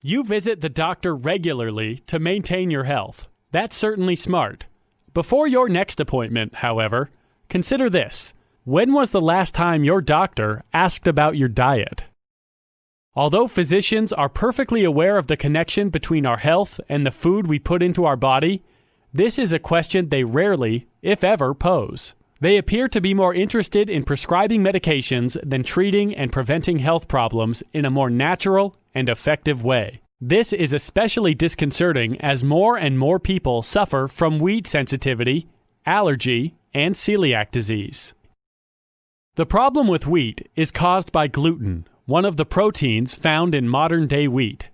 You visit the doctor regularly to maintain your health. That's certainly smart. Before your next appointment, however, consider this. When was the last time your doctor asked about your diet? Although physicians are perfectly aware of the connection between our health and the food we put into our body, this is a question they rarely, if ever, pose. They appear to be more interested in prescribing medications than treating and preventing health problems in a more natural and effective way. This is especially disconcerting as more and more people suffer from wheat sensitivity, allergy, and celiac disease. The problem with wheat is caused by gluten, one of the proteins found in modern-day wheat.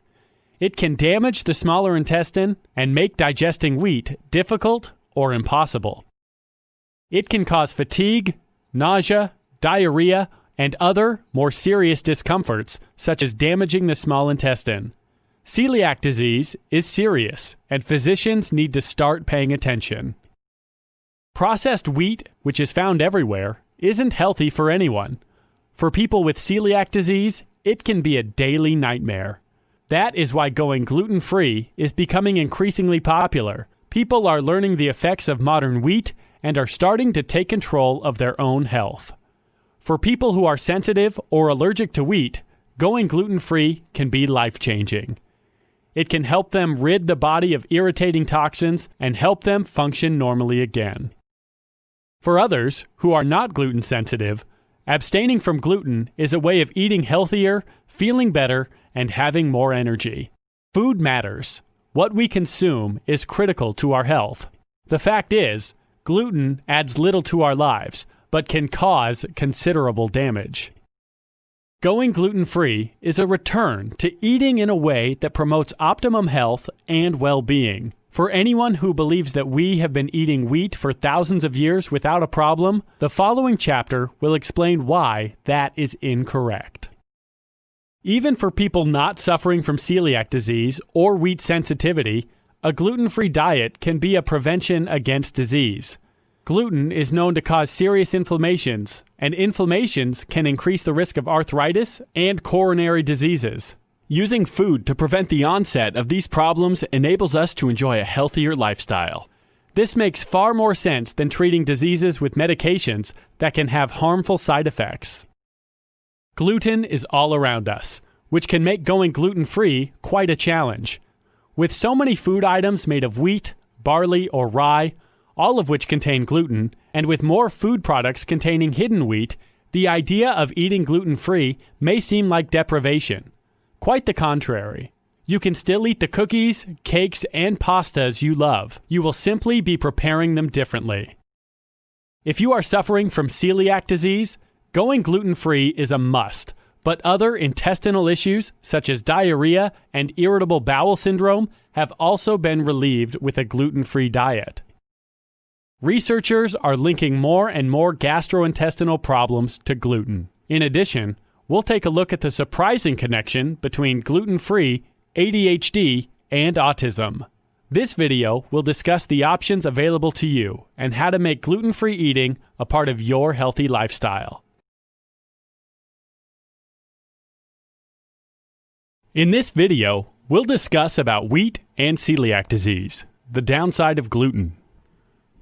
It can damage the smaller intestine and make digesting wheat difficult or impossible. It can cause fatigue, nausea, diarrhea, and other, more serious discomforts, such as damaging the small intestine. Celiac disease is serious, and physicians need to start paying attention. Processed wheat, which is found everywhere, isn't healthy for anyone. For people with celiac disease, it can be a daily nightmare. That is why going gluten-free is becoming increasingly popular. People are learning the effects of modern wheat and are starting to take control of their own health. For people who are sensitive or allergic to wheat, going gluten-free can be life-changing. It can help them rid the body of irritating toxins and help them function normally again. For others who are not gluten sensitive, abstaining from gluten is a way of eating healthier, feeling better, and having more energy. Food matters. What we consume is critical to our health. The fact is, gluten adds little to our lives, but can cause considerable damage. Going gluten-free is a return to eating in a way that promotes optimum health and well-being. For anyone who believes that we have been eating wheat for thousands of years without a problem, the following chapter will explain why that is incorrect. Even for people not suffering from celiac disease or wheat sensitivity, a gluten-free diet can be a prevention against disease. Gluten is known to cause serious inflammations, and inflammations can increase the risk of arthritis and coronary diseases. Using food to prevent the onset of these problems enables us to enjoy a healthier lifestyle. This makes far more sense than treating diseases with medications that can have harmful side effects. Gluten is all around us, which can make going gluten-free quite a challenge. With so many food items made of wheat, barley, or rye, all of which contain gluten, and with more food products containing hidden wheat, the idea of eating gluten-free may seem like deprivation. Quite the contrary. You can still eat the cookies, cakes, and pastas you love. You will simply be preparing them differently. If you are suffering from celiac disease, going gluten-free is a must, but other intestinal issues such as diarrhea and irritable bowel syndrome have also been relieved with a gluten-free diet. Researchers are linking more and more gastrointestinal problems to gluten. In addition, we'll take a look at the surprising connection between gluten-free, ADHD, and autism. This video will discuss the options available to you and how to make gluten-free eating a part of your healthy lifestyle. In this video, we'll discuss about wheat and celiac disease, the downside of gluten.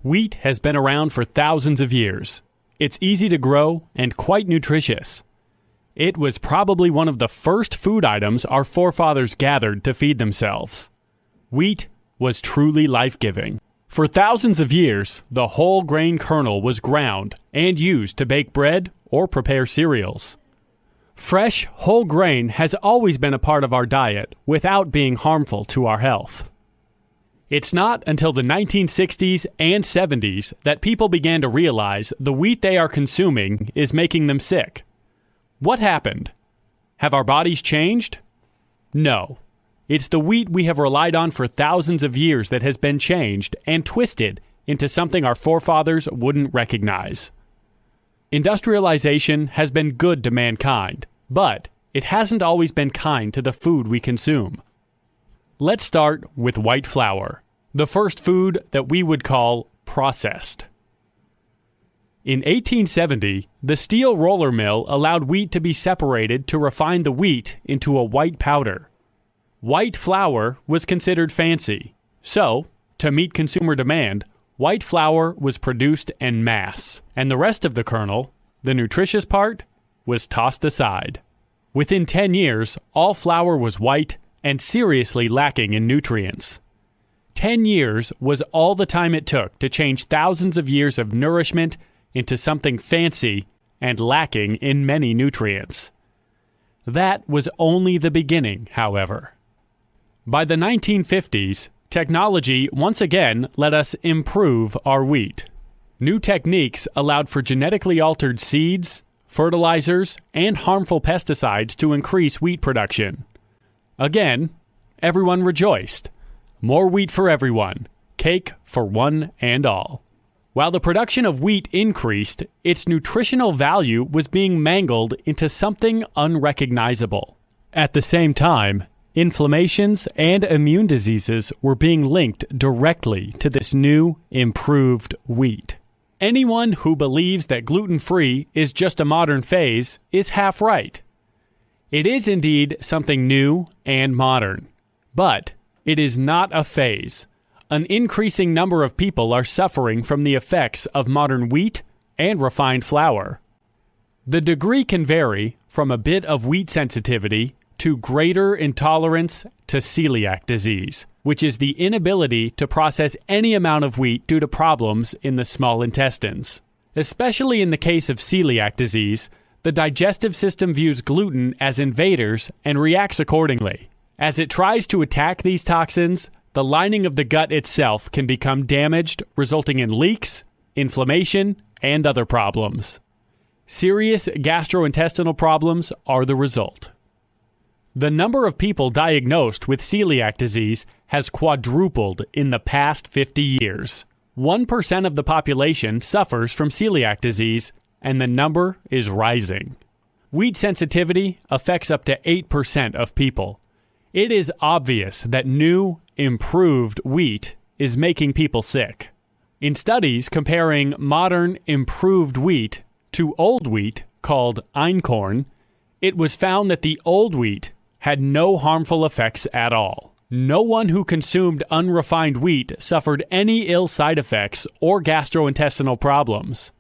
Wheat has been around for thousands of years. It's easy to grow and quite nutritious. It was probably one of the first food items our forefathers gathered to feed themselves. Wheat was truly life-giving. For thousands of years, the whole grain kernel was ground and used to bake bread or prepare cereals. Fresh, whole grain has always been a part of our diet without being harmful to our health. It's not until the 1960s and 70s that people began to realize the wheat they are consuming is making them sick. What happened? Have our bodies changed? No. It's the wheat we have relied on for thousands of years that has been changed and twisted into something our forefathers wouldn't recognize. Industrialization has been good to mankind, but it hasn't always been kind to the food we consume. Let's start with white flour, the first food that we would call processed. In 1870, the steel roller mill allowed wheat to be separated to refine the wheat into a white powder. White flour was considered fancy. So, to meet consumer demand, white flour was produced en masse, and the rest of the kernel, the nutritious part, was tossed aside. Within 10 years, all flour was white and seriously lacking in nutrients. 10 years was all the time it took to change thousands of years of nourishment into something fancy and lacking in many nutrients. That was only the beginning, however. By the 1950s, technology once again let us improve our wheat. New techniques allowed for genetically altered seeds, fertilizers, and harmful pesticides to increase wheat production. Again, everyone rejoiced. More wheat for everyone, cake for one and all. While the production of wheat increased, its nutritional value was being mangled into something unrecognizable. At the same time, inflammations and immune diseases were being linked directly to this new, improved wheat. Anyone who believes that gluten-free is just a modern phase is half right. It is indeed something new and modern, but it is not a phase. An increasing number of people are suffering from the effects of modern wheat and refined flour. The degree can vary from a bit of wheat sensitivity to greater intolerance to celiac disease, which is the inability to process any amount of wheat due to problems in the small intestines. Especially in the case of celiac disease, the digestive system views gluten as invaders and reacts accordingly. As it tries to attack these toxins, the lining of the gut itself can become damaged, resulting in leaks, inflammation, and other problems. Serious gastrointestinal problems are the result. The number of people diagnosed with celiac disease has quadrupled in the past 50 years. 1% of the population suffers from celiac disease, and the number is rising. Wheat sensitivity affects up to 8% of people. It is obvious that new, improved wheat is making people sick. In studies comparing modern, improved wheat to old wheat, called einkorn, it was found that the old wheat had no harmful effects at all. No one who consumed unrefined wheat suffered any ill side effects or gastrointestinal problems.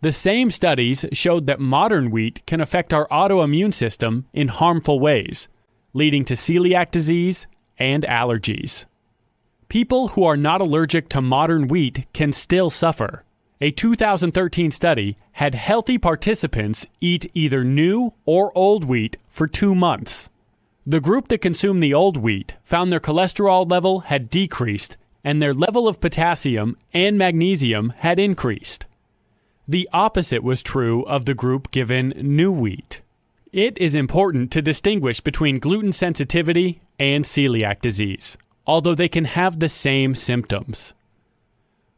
The same studies showed that modern wheat can affect our autoimmune system in harmful ways, leading to celiac disease and allergies. People who are not allergic to modern wheat can still suffer. A 2013 study had healthy participants eat either new or old wheat for 2 months. The group that consumed the old wheat found their cholesterol level had decreased and their level of potassium and magnesium had increased. The opposite was true of the group given new wheat. It is important to distinguish between gluten sensitivity and celiac disease, although they can have the same symptoms.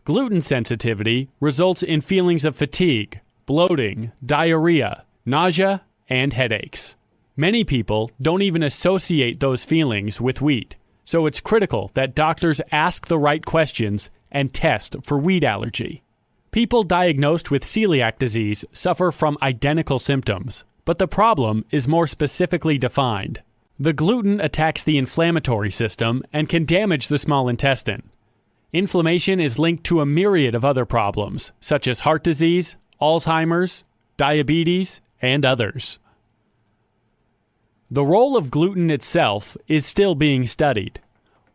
Gluten sensitivity results in feelings of fatigue, bloating, diarrhea, nausea, and headaches. Many people don't even associate those feelings with wheat, so it's critical that doctors ask the right questions and test for wheat allergy. People diagnosed with celiac disease suffer from identical symptoms, but the problem is more specifically defined. The gluten attacks the inflammatory system and can damage the small intestine. Inflammation is linked to a myriad of other problems, such as heart disease, Alzheimer's, diabetes, and others. The role of gluten itself is still being studied.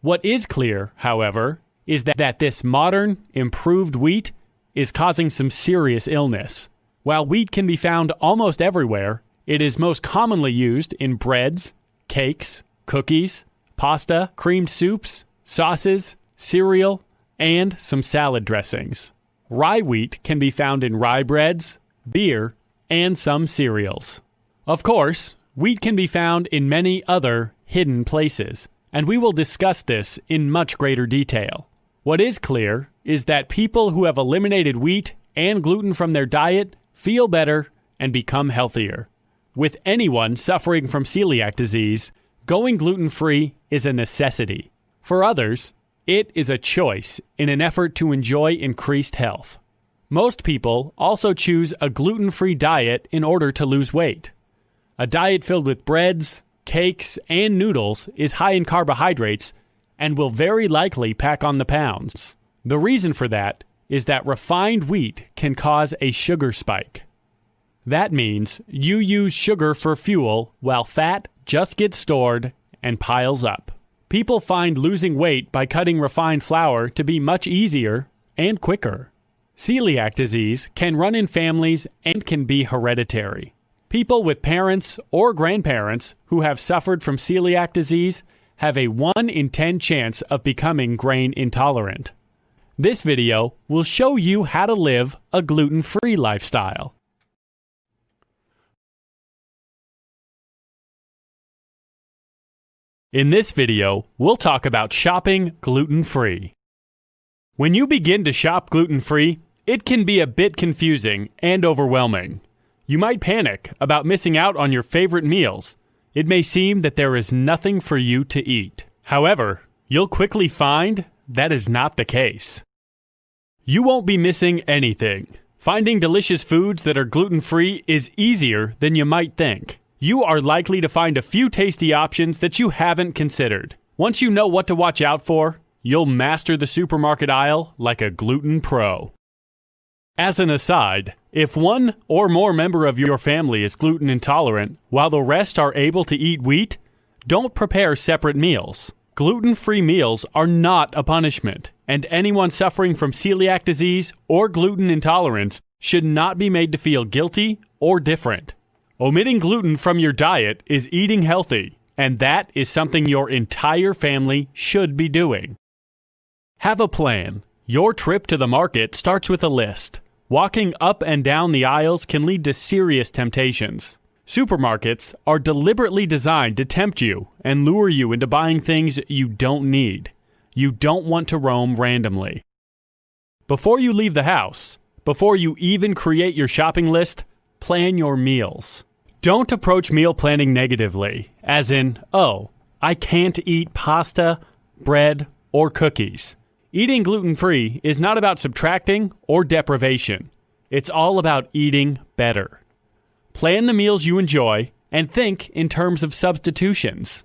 What is clear, however, is that this modern, improved wheat is causing some serious illness. While wheat can be found almost everywhere, it is most commonly used in breads, cakes, cookies, pasta, creamed soups, sauces, cereal, and some salad dressings. Rye wheat can be found in rye breads, beer, and some cereals. Of course, wheat can be found in many other hidden places, and we will discuss this in much greater detail. What is clear is that people who have eliminated wheat and gluten from their diet feel better and become healthier. With anyone suffering from celiac disease, going gluten-free is a necessity. For others, it is a choice in an effort to enjoy increased health. Most people also choose a gluten-free diet in order to lose weight. A diet filled with breads, cakes, and noodles is high in carbohydrates and will very likely pack on the pounds. The reason for that is that refined wheat can cause a sugar spike. That means you use sugar for fuel while fat just gets stored and piles up. People find losing weight by cutting refined flour to be much easier and quicker. Celiac disease can run in families and can be hereditary. People with parents or grandparents who have suffered from celiac disease have a 1 in 10 chance of becoming grain intolerant. This video will show you how to live a gluten-free lifestyle. In this video, we'll talk about shopping gluten-free. When you begin to shop gluten-free, it can be a bit confusing and overwhelming. You might panic about missing out on your favorite meals. It may seem that there is nothing for you to eat. However, you'll quickly find that is not the case. You won't be missing anything. Finding delicious foods that are gluten-free is easier than you might think. You are likely to find a few tasty options that you haven't considered. Once you know what to watch out for, you'll master the supermarket aisle like a gluten pro. As an aside, if one or more member of your family is gluten intolerant while the rest are able to eat wheat, don't prepare separate meals. Gluten-free meals are not a punishment, and anyone suffering from celiac disease or gluten intolerance should not be made to feel guilty or different. Omitting gluten from your diet is eating healthy, and that is something your entire family should be doing. Have a plan. Your trip to the market starts with a list. Walking up and down the aisles can lead to serious temptations. Supermarkets are deliberately designed to tempt you and lure you into buying things you don't need. You don't want to roam randomly. Before you leave the house, before you even create your shopping list, plan your meals. Don't approach meal planning negatively, as in, oh, I can't eat pasta, bread, or cookies. Eating gluten-free is not about subtracting or deprivation. It's all about eating better. Plan the meals you enjoy and think in terms of substitutions.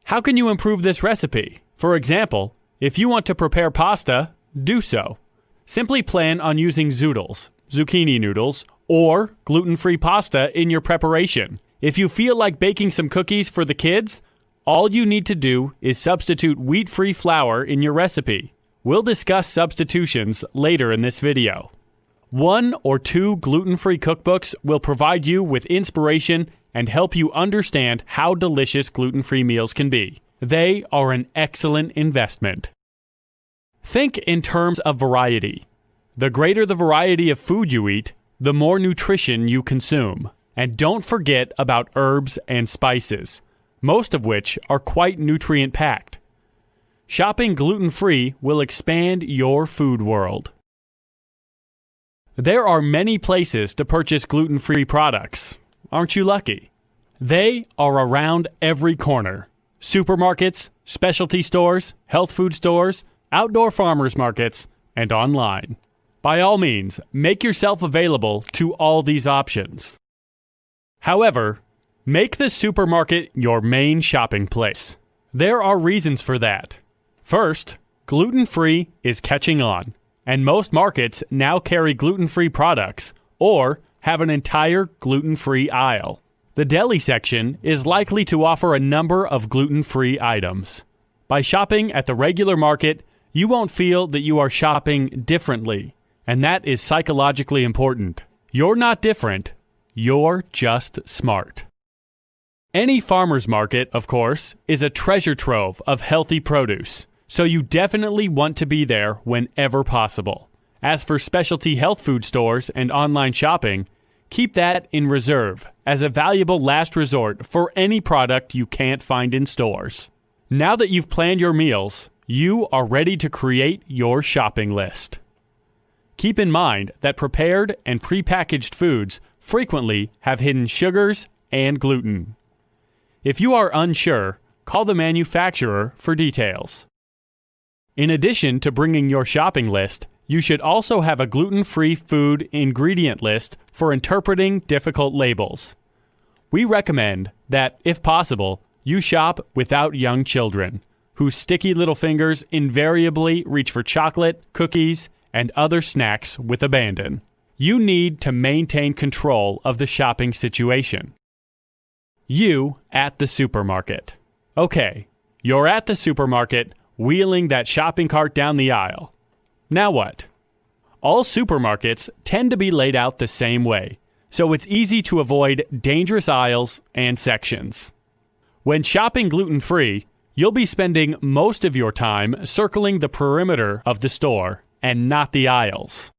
How can you improve this recipe? For example, if you want to prepare pasta, do so. Simply plan on using zoodles, zucchini noodles, or gluten-free pasta in your preparation. If you feel like baking some cookies for the kids, all you need to do is substitute wheat-free flour in your recipe. We'll discuss substitutions later in this video. 1 or 2 gluten-free cookbooks will provide you with inspiration and help you understand how delicious gluten-free meals can be. They are an excellent investment. Think in terms of variety. The greater the variety of food you eat, the more nutrition you consume. And don't forget about herbs and spices, most of which are quite nutrient-packed. Shopping gluten-free will expand your food world. There are many places to purchase gluten-free products. Aren't you lucky? They are around every corner. Supermarkets, specialty stores, health food stores, outdoor farmers markets, and online. By all means, make yourself available to all these options. However, make the supermarket your main shopping place. There are reasons for that. First, gluten-free is catching on, and most markets now carry gluten-free products or have an entire gluten-free aisle. The deli section is likely to offer a number of gluten-free items. By shopping at the regular market, you won't feel that you are shopping differently. And that is psychologically important. You're not different. You're just smart. Any farmer's market, of course, is a treasure trove of healthy produce, so you definitely want to be there whenever possible. As for specialty health food stores and online shopping, keep that in reserve as a valuable last resort for any product you can't find in stores. Now that you've planned your meals, you are ready to create your shopping list. Keep in mind that prepared and prepackaged foods frequently have hidden sugars and gluten. If you are unsure, call the manufacturer for details. In addition to bringing your shopping list, you should also have a gluten-free food ingredient list for interpreting difficult labels. We recommend that, if possible, you shop without young children, whose sticky little fingers invariably reach for chocolate, cookies, and other snacks with abandon. You need to maintain control of the shopping situation. You at the supermarket. Okay, you're at the supermarket, wheeling that shopping cart down the aisle. Now what? All supermarkets tend to be laid out the same way, so it's easy to avoid dangerous aisles and sections. When shopping gluten-free, you'll be spending most of your time circling the perimeter of the store and not the aisles.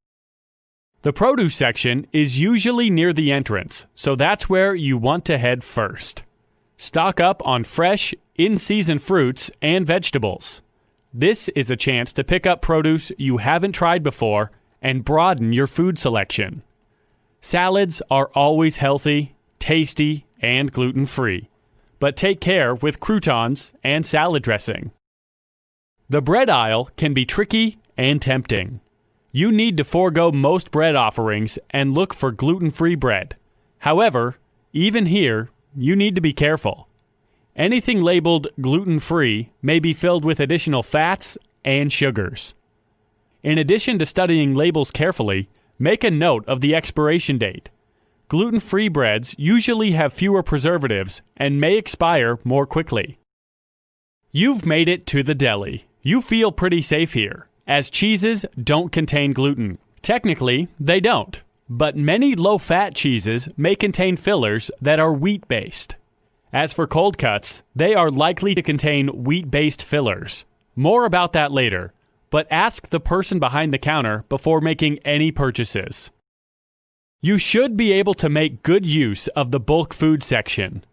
The produce section is usually near the entrance, so that's where you want to head first. Stock up on fresh, in-season fruits and vegetables. This is a chance to pick up produce you haven't tried before and broaden your food selection. Salads are always healthy, tasty, and gluten-free, but take care with croutons and salad dressing. The bread aisle can be tricky and tempting. You need to forego most bread offerings and look for gluten-free bread. However, even here, you need to be careful. Anything labeled gluten-free may be filled with additional fats and sugars. In addition to studying labels carefully, make a note of the expiration date. Gluten-free breads usually have fewer preservatives and may expire more quickly. You've made it to the deli. You feel pretty safe here, as cheeses don't contain gluten. Technically, they don't, but many low-fat cheeses may contain fillers that are wheat-based. As for cold cuts, they are likely to contain wheat-based fillers. More about that later, but ask the person behind the counter before making any purchases. You should be able to make good use of the bulk food section.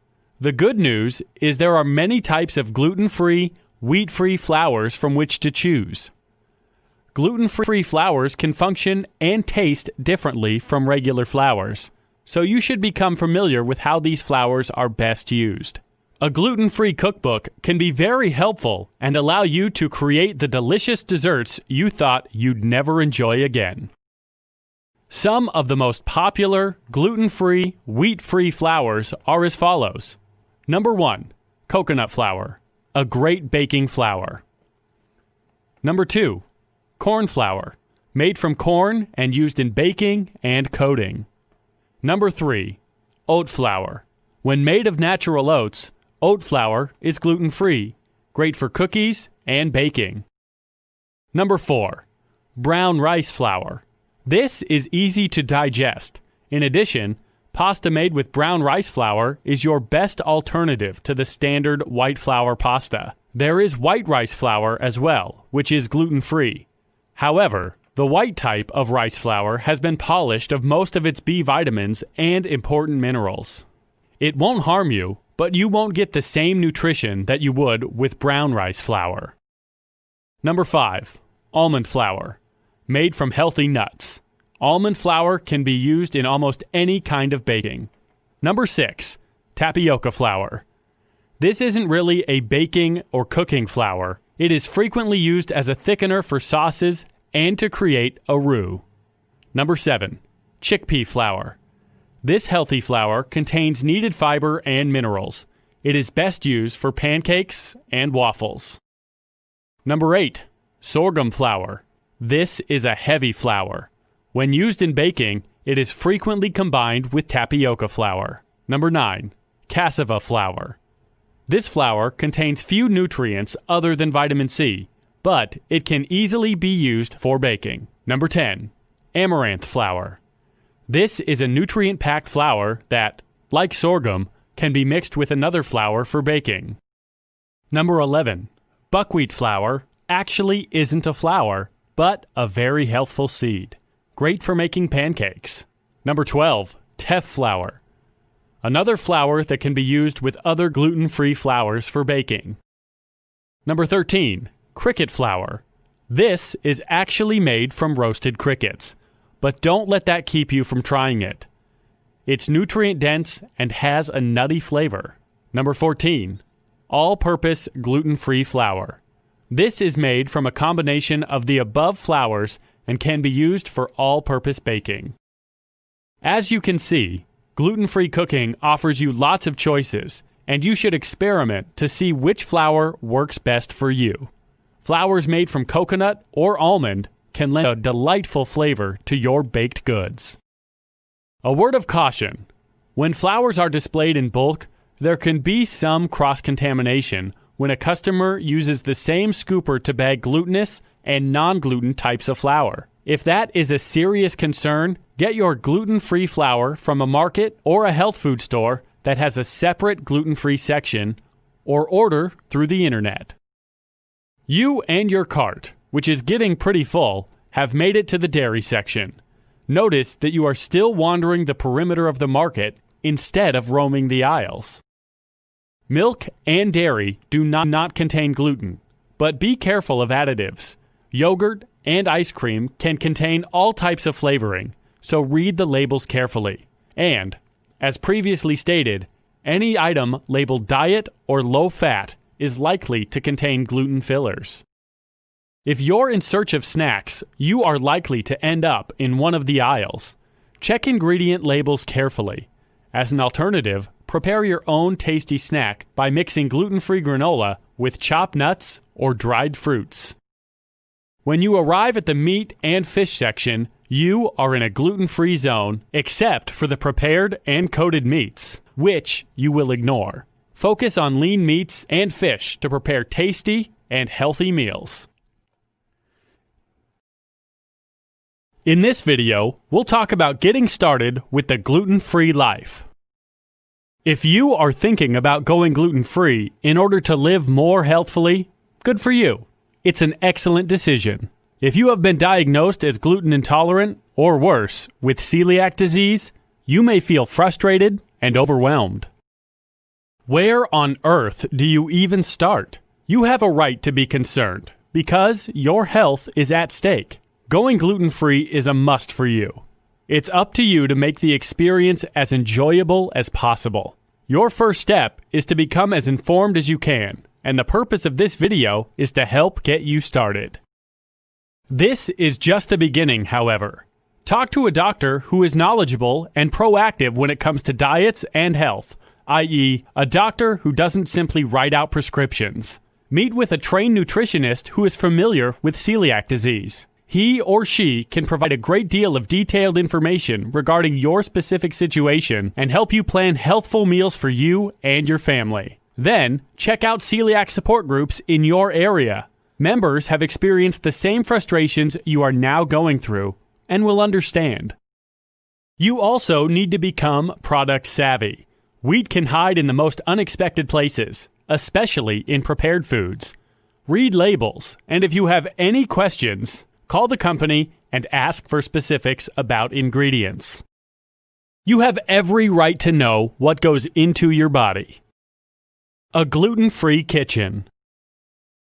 The good news is there are many types of gluten-free, wheat-free flours from which to choose. Gluten-free flours can function and taste differently from regular flours, so you should become familiar with how these flours are best used. A gluten-free cookbook can be very helpful and allow you to create the delicious desserts you thought you'd never enjoy again. Some of the most popular gluten-free, wheat-free flours are as follows. Number 1, coconut flour, a great baking flour. Number 2, corn flour, made from corn and used in baking and coating. Number 3, oat flour. When made of natural oats, oat flour is gluten-free, great for cookies and baking. Number 4, brown rice flour. This is easy to digest. In addition, pasta made with brown rice flour is your best alternative to the standard white flour pasta. There is white rice flour as well, which is gluten-free. However, the white type of rice flour has been polished of most of its B vitamins and important minerals. It won't harm you, but you won't get the same nutrition that you would with brown rice flour. Number 5, almond flour, made from healthy nuts. Almond flour can be used in almost any kind of baking. Number 6, tapioca flour. This isn't really a baking or cooking flour. It is frequently used as a thickener for sauces and to create a roux. Number 7, chickpea flour. This healthy flour contains needed fiber and minerals. It is best used for pancakes and waffles. Number 8, sorghum flour. This is a heavy flour. When used in baking, it is frequently combined with tapioca flour. Number 9, cassava flour. This flour contains few nutrients other than vitamin C, but it can easily be used for baking. Number 10, amaranth flour. This is a nutrient-packed flour that, like sorghum, can be mixed with another flour for baking. Number 11, buckwheat flour actually isn't a flour, but a very healthful seed. Great for making pancakes. Number 12, teff flour. Another flour that can be used with other gluten-free flours for baking. Number 13, cricket flour. This is actually made from roasted crickets, but don't let that keep you from trying it. It's nutrient-dense and has a nutty flavor. Number 14, all-purpose gluten-free flour. This is made from a combination of the above flours and can be used for all-purpose baking. As you can see, gluten-free cooking offers you lots of choices, and you should experiment to see which flour works best for you. Flours made from coconut or almond can lend a delightful flavor to your baked goods. A word of caution: when flours are displayed in bulk, there can be some cross-contamination when a customer uses the same scooper to bag glutinous and non-gluten types of flour. If that is a serious concern, get your gluten-free flour from a market or a health food store that has a separate gluten-free section, or order through the internet. You and your cart, which is getting pretty full, have made it to the dairy section. Notice that you are still wandering the perimeter of the market instead of roaming the aisles. Milk and dairy do not contain gluten, but be careful of additives. Yogurt and ice cream can contain all types of flavoring, so read the labels carefully. And, as previously stated, any item labeled diet or low fat is likely to contain gluten fillers. If you're in search of snacks, you are likely to end up in one of the aisles. Check ingredient labels carefully. As an alternative, prepare your own tasty snack by mixing gluten-free granola with chopped nuts or dried fruits. When you arrive at the meat and fish section, you are in a gluten-free zone except for the prepared and coated meats, which you will ignore. Focus on lean meats and fish to prepare tasty and healthy meals. In this video, we'll talk about getting started with the gluten-free life. If you are thinking about going gluten-free in order to live more healthfully, good for you. It's an excellent decision. If you have been diagnosed as gluten intolerant, or worse, with celiac disease, you may feel frustrated and overwhelmed. Where on earth do you even start? You have a right to be concerned, because your health is at stake. Going gluten-free is a must for you. It's up to you to make the experience as enjoyable as possible. Your first step is to become as informed as you can, and the purpose of this video is to help get you started. This is just the beginning, however. Talk to a doctor who is knowledgeable and proactive when it comes to diets and health, i.e., a doctor who doesn't simply write out prescriptions. Meet with a trained nutritionist who is familiar with celiac disease. He or she can provide a great deal of detailed information regarding your specific situation and help you plan healthful meals for you and your family. Then, check out celiac support groups in your area. Members have experienced the same frustrations you are now going through and will understand. You also need to become product savvy. Wheat can hide in the most unexpected places, especially in prepared foods. Read labels, and if you have any questions, call the company and ask for specifics about ingredients. You have every right to know what goes into your body. A gluten-free kitchen.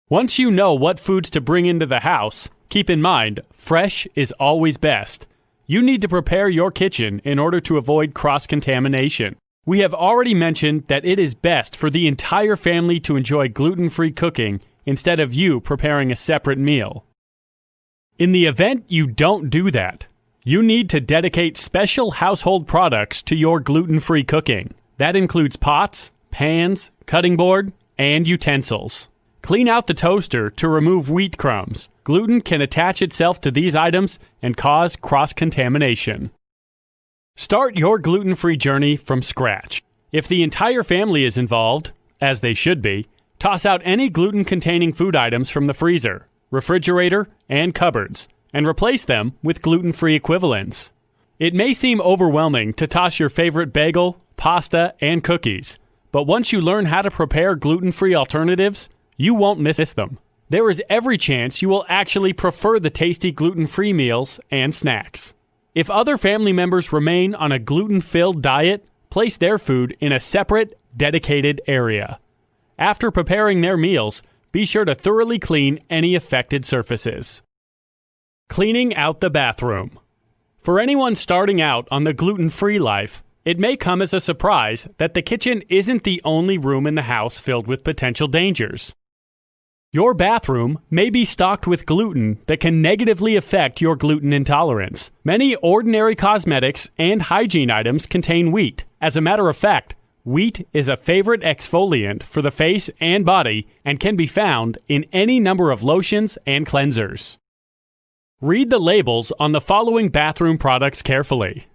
Once you know what foods to bring into the house, keep in mind, fresh is always best. You need to prepare your kitchen in order to avoid cross-contamination. We have already mentioned that it is best for the entire family to enjoy gluten-free cooking instead of you preparing a separate meal. In the event you don't do that, you need to dedicate special household products to your gluten-free cooking. That includes pots, pans, cutting board, and utensils. Clean out the toaster to remove wheat crumbs. Gluten can attach itself to these items and cause cross-contamination. Start your gluten-free journey from scratch. If the entire family is involved, as they should be, toss out any gluten-containing food items from the freezer, refrigerator, and cupboards, and replace them with gluten-free equivalents. It may seem overwhelming to toss your favorite bagel, pasta, and cookies, but once you learn how to prepare gluten-free alternatives, you won't miss them. There is every chance you will actually prefer the tasty gluten-free meals and snacks. If other family members remain on a gluten-filled diet, place their food in a separate, dedicated area. After preparing their meals, be sure to thoroughly clean any affected surfaces. Cleaning out the bathroom. For anyone starting out on the gluten-free life, it may come as a surprise that the kitchen isn't the only room in the house filled with potential dangers. Your bathroom may be stocked with gluten that can negatively affect your gluten intolerance. Many ordinary cosmetics and hygiene items contain wheat. As a matter of fact, wheat is a favorite exfoliant for the face and body and can be found in any number of lotions and cleansers. Read the labels on the following bathroom products carefully: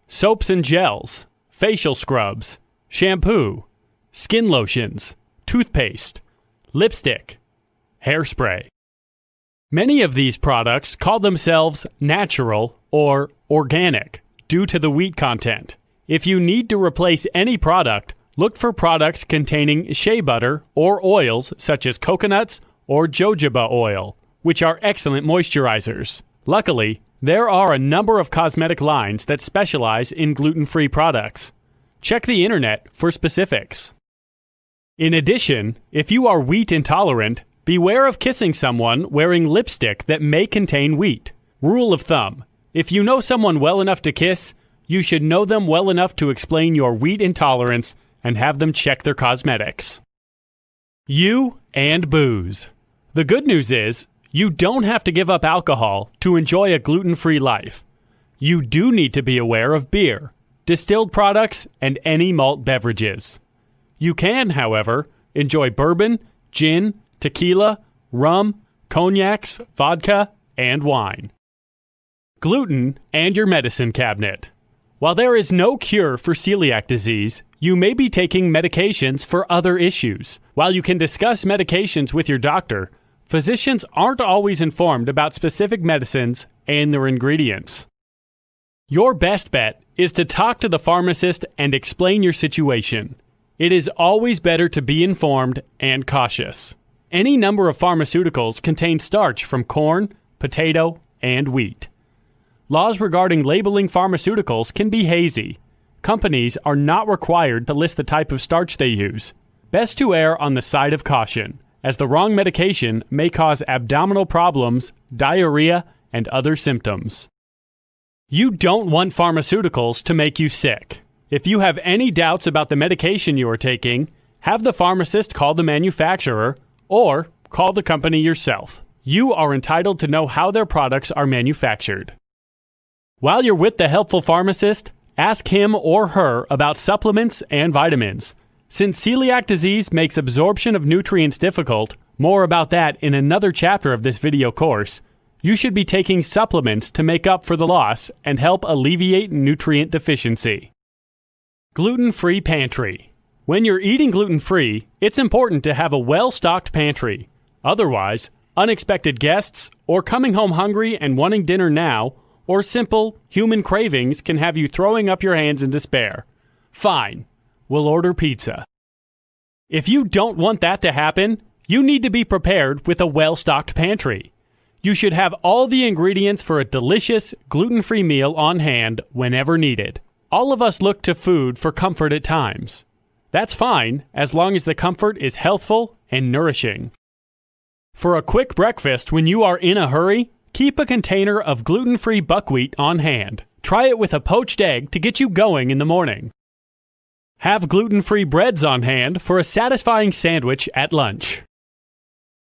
soaps and gels, facial scrubs, shampoo, skin lotions, toothpaste, lipstick, hairspray. Many of these products call themselves natural or organic due to the wheat content. If you need to replace any product, look for products containing shea butter or oils such as coconuts or jojoba oil, which are excellent moisturizers. Luckily, there are a number of cosmetic lines that specialize in gluten-free products. Check the internet for specifics. In addition, if you are wheat intolerant, beware of kissing someone wearing lipstick that may contain wheat. Rule of thumb: if you know someone well enough to kiss, you should know them well enough to explain your wheat intolerance and have them check their cosmetics. You and booze. The good news is, you don't have to give up alcohol to enjoy a gluten-free life. You do need to be aware of beer, distilled products, and any malt beverages. You can, however, enjoy bourbon, gin, tequila, rum, cognacs, vodka, and wine. Gluten and your medicine cabinet. While there is no cure for celiac disease, you may be taking medications for other issues. While you can discuss medications with your doctor, physicians aren't always informed about specific medicines and their ingredients. Your best bet is to talk to the pharmacist and explain your situation. It is always better to be informed and cautious. Any number of pharmaceuticals contain starch from corn, potato, and wheat. Laws regarding labeling pharmaceuticals can be hazy. Companies are not required to list the type of starch they use. Best to err on the side of caution, as the wrong medication may cause abdominal problems, diarrhea, and other symptoms. You don't want pharmaceuticals to make you sick. If you have any doubts about the medication you are taking, have the pharmacist call the manufacturer or call the company yourself. You are entitled to know how their products are manufactured. While you're with the helpful pharmacist, ask him or her about supplements and vitamins. Since celiac disease makes absorption of nutrients difficult, more about that in another chapter of this video course, you should be taking supplements to make up for the loss and help alleviate nutrient deficiency. Gluten-free pantry. When you're eating gluten-free, it's important to have a well-stocked pantry. Otherwise, unexpected guests, or coming home hungry and wanting dinner now, or simple human cravings can have you throwing up your hands in despair. Fine, we'll order pizza. If you don't want that to happen, you need to be prepared with a well-stocked pantry. You should have all the ingredients for a delicious, gluten-free meal on hand whenever needed. All of us look to food for comfort at times. That's fine, as long as the comfort is healthful and nourishing. For a quick breakfast when you are in a hurry, keep a container of gluten-free buckwheat on hand. Try it with a poached egg to get you going in the morning. Have gluten-free breads on hand for a satisfying sandwich at lunch.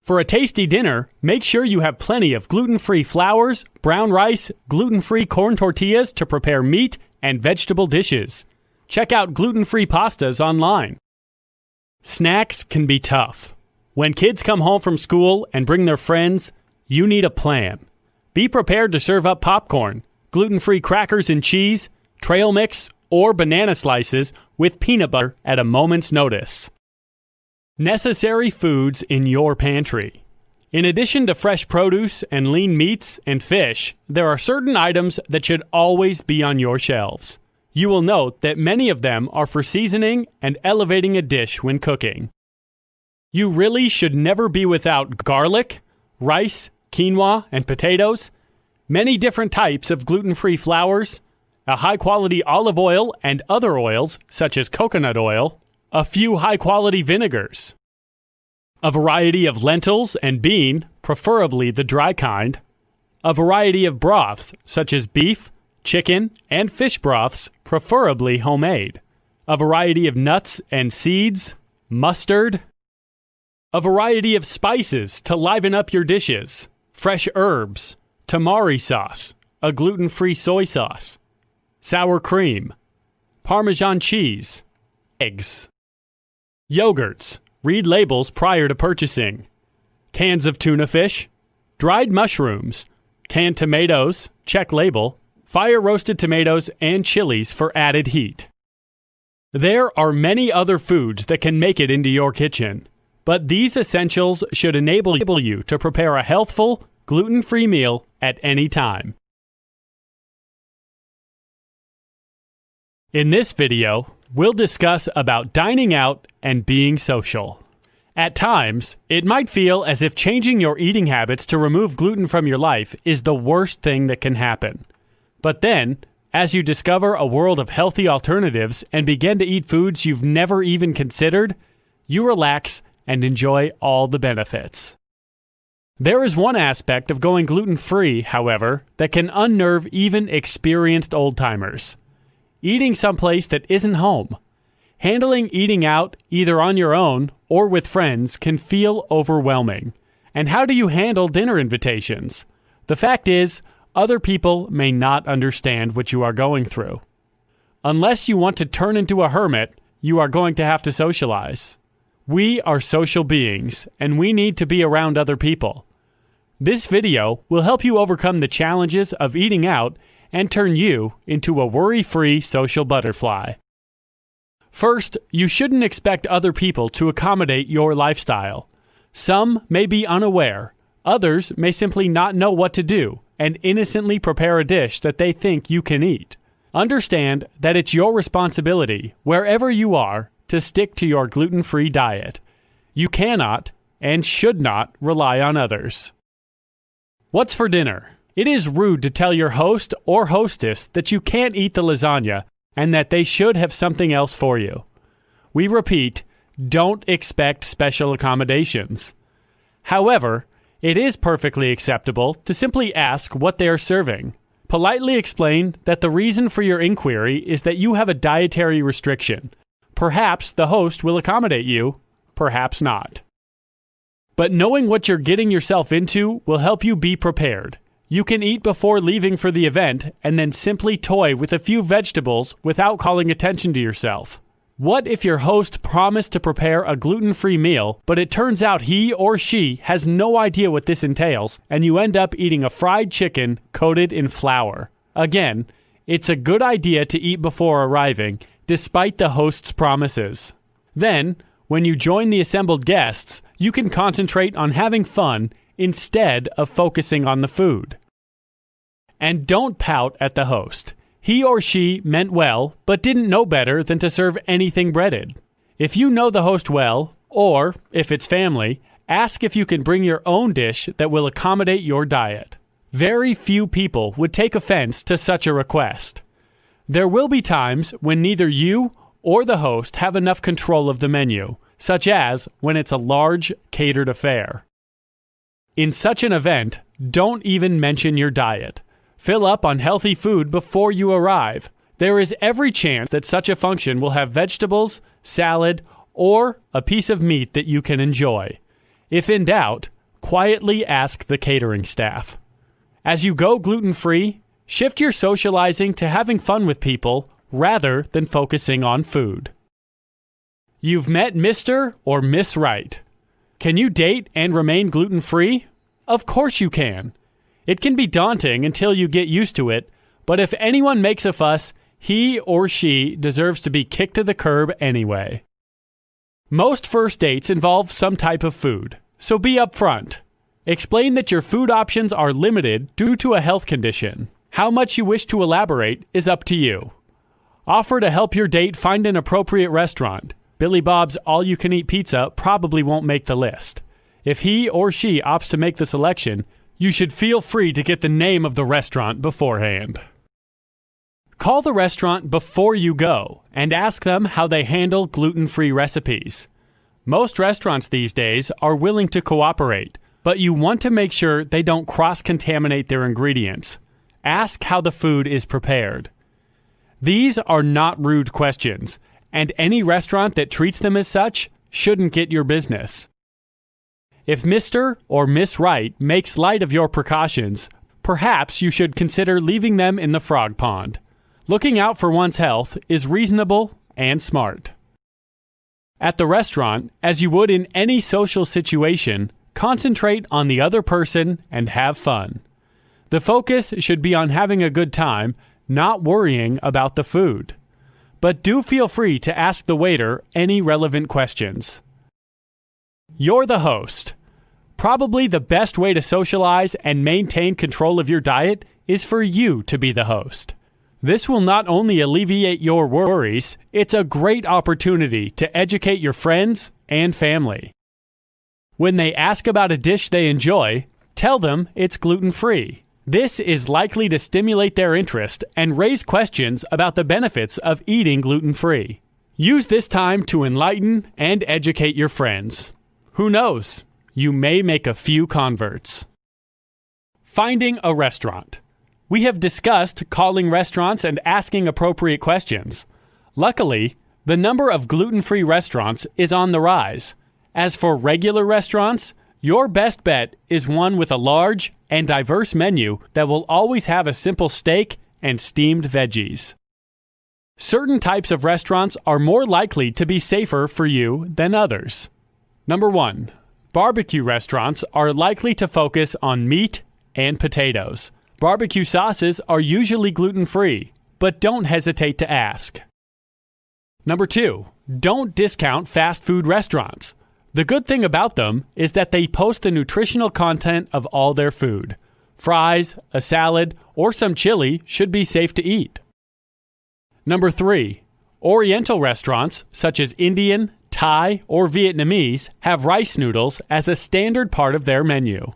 For a tasty dinner, make sure you have plenty of gluten-free flours, brown rice, gluten-free corn tortillas to prepare meat and vegetable dishes. Check out gluten-free pastas online. Snacks can be tough. When kids come home from school and bring their friends, you need a plan. Be prepared to serve up popcorn, gluten-free crackers and cheese, trail mix, or banana slices with peanut butter at a moment's notice. Necessary foods in your pantry. In addition to fresh produce and lean meats and fish, there are certain items that should always be on your shelves. You will note that many of them are for seasoning and elevating a dish when cooking. You really should never be without garlic, rice, quinoa, and potatoes, many different types of gluten-free flours, a high-quality olive oil and other oils such as coconut oil, a few high-quality vinegars, a variety of lentils and bean, preferably the dry kind, a variety of broths such as beef, chicken, and fish broths, preferably homemade, a variety of nuts and seeds, mustard, A variety of spices to liven up your dishes, fresh herbs, tamari sauce, a gluten-free soy sauce, sour cream, Parmesan cheese, eggs, yogurts, read labels prior to purchasing, cans of tuna fish, dried mushrooms, canned tomatoes, check label, fire-roasted tomatoes, and chilies for added heat. There are many other foods that can make it into your kitchen, but these essentials should enable you to prepare a healthful, gluten-free meal at any time. In this video, we'll discuss about dining out and being social. At times, it might feel as if changing your eating habits to remove gluten from your life is the worst thing that can happen. But then, as you discover a world of healthy alternatives and begin to eat foods you've never even considered, you relax and enjoy all the benefits. There is one aspect of going gluten-free, however, that can unnerve even experienced old-timers. Eating someplace that isn't home. Handling eating out, either on your own or with friends, can feel overwhelming. And how do you handle dinner invitations? The fact is, other people may not understand what you are going through. Unless you want to turn into a hermit, you are going to have to socialize. We are social beings, and we need to be around other people. This video will help you overcome the challenges of eating out and turn you into a worry-free social butterfly. First, you shouldn't expect other people to accommodate your lifestyle. Some may be unaware. Others may simply not know what to do and innocently prepare a dish that they think you can eat. Understand that it's your responsibility, wherever you are, to stick to your gluten-free diet. You cannot and should not rely on others. What's for dinner? It is rude to tell your host or hostess that you can't eat the lasagna and that they should have something else for you. We repeat, don't expect special accommodations. However, it is perfectly acceptable to simply ask what they are serving. Politely explain that the reason for your inquiry is that you have a dietary restriction. Perhaps the host will accommodate you, perhaps not. But knowing what you're getting yourself into will help you be prepared. You can eat before leaving for the event and then simply toy with a few vegetables without calling attention to yourself. What if your host promised to prepare a gluten-free meal, but it turns out he or she has no idea what this entails, and you end up eating a fried chicken coated in flour? Again, it's a good idea to eat before arriving, despite the host's promises. Then, when you join the assembled guests, you can concentrate on having fun instead of focusing on the food. And don't pout at the host. He or she meant well, but didn't know better than to serve anything breaded. If you know the host well, or, if it's family, ask if you can bring your own dish that will accommodate your diet. Very few people would take offense to such a request. There will be times when neither you or the host have enough control of the menu, such as when it's a large, catered affair. In such an event, don't even mention your diet. Fill up on healthy food before you arrive. There is every chance that such a function will have vegetables, salad, or a piece of meat that you can enjoy. If in doubt, quietly ask the catering staff. As you go gluten-free, shift your socializing to having fun with people rather than focusing on food. You've met Mr. or Miss Right. Can you date and remain gluten-free? Of course you can. It can be daunting until you get used to it, but if anyone makes a fuss, he or she deserves to be kicked to the curb anyway. Most first dates involve some type of food, so be upfront. Explain that your food options are limited due to a health condition. How much you wish to elaborate is up to you. Offer to help your date find an appropriate restaurant. Billy Bob's all-you-can-eat pizza probably won't make the list. If he or she opts to make the selection, you should feel free to get the name of the restaurant beforehand. Call the restaurant before you go and ask them how they handle gluten-free recipes. Most restaurants these days are willing to cooperate, but you want to make sure they don't cross-contaminate their ingredients. Ask how the food is prepared. These are not rude questions, and any restaurant that treats them as such shouldn't get your business. If Mr. or Miss Wright makes light of your precautions, perhaps you should consider leaving them in the frog pond. Looking out for one's health is reasonable and smart. At the restaurant, as you would in any social situation, concentrate on the other person and have fun. The focus should be on having a good time, not worrying about the food. But do feel free to ask the waiter any relevant questions. You're the host. Probably the best way to socialize and maintain control of your diet is for you to be the host. This will not only alleviate your worries, it's a great opportunity to educate your friends and family. When they ask about a dish they enjoy, tell them it's gluten-free. This is likely to stimulate their interest and raise questions about the benefits of eating gluten-free. Use this time to enlighten and educate your friends. Who knows? You may make a few converts. Finding a restaurant. We have discussed calling restaurants and asking appropriate questions. Luckily, the number of gluten-free restaurants is on the rise. As for regular restaurants, your best bet is one with a large and diverse menu that will always have a simple steak and steamed veggies. Certain types of restaurants are more likely to be safer for you than others. Number 1. Barbecue restaurants are likely to focus on meat and potatoes. Barbecue sauces are usually gluten-free, but don't hesitate to ask. Number 2. Don't discount fast food restaurants. The good thing about them is that they post the nutritional content of all their food. Fries, a salad, or some chili should be safe to eat. Number 3. Oriental restaurants, such as Indian, Thai, or Vietnamese, have rice noodles as a standard part of their menu.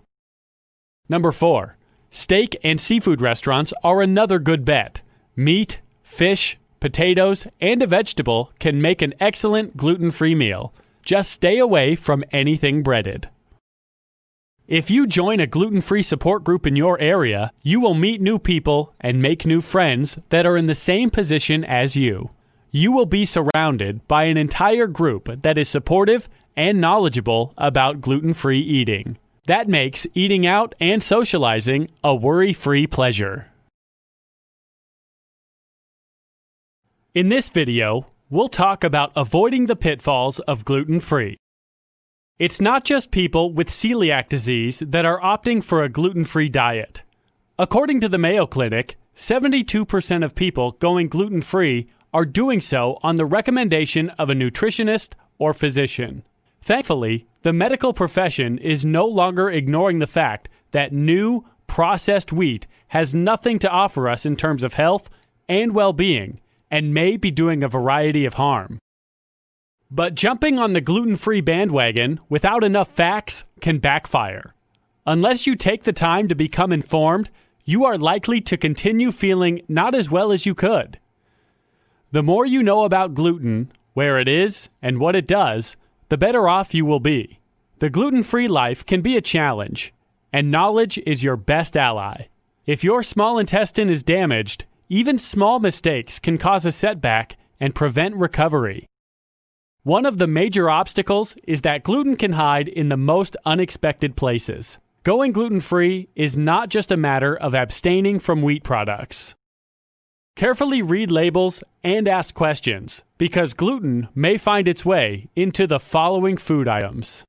Number 4. Steak and seafood restaurants are another good bet. Meat, fish, potatoes, and a vegetable can make an excellent gluten-free meal. Just stay away from anything breaded. If you join a gluten-free support group in your area, you will meet new people and make new friends that are in the same position as you. You will be surrounded by an entire group that is supportive and knowledgeable about gluten-free eating. That makes eating out and socializing a worry-free pleasure. In this video, we'll talk about avoiding the pitfalls of gluten-free. It's not just people with celiac disease that are opting for a gluten-free diet. According to the Mayo Clinic, 72% of people going gluten-free are doing so on the recommendation of a nutritionist or physician. Thankfully, the medical profession is no longer ignoring the fact that new, processed wheat has nothing to offer us in terms of health and well-being, and may be doing a variety of harm. But jumping on the gluten-free bandwagon without enough facts can backfire. Unless you take the time to become informed, you are likely to continue feeling not as well as you could. The more you know about gluten, where it is, and what it does, the better off you will be. The gluten-free life can be a challenge, and knowledge is your best ally. If your small intestine is damaged, even small mistakes can cause a setback and prevent recovery. One of the major obstacles is that gluten can hide in the most unexpected places. Going gluten-free is not just a matter of abstaining from wheat products. Carefully read labels and ask questions, because gluten may find its way into the following food items.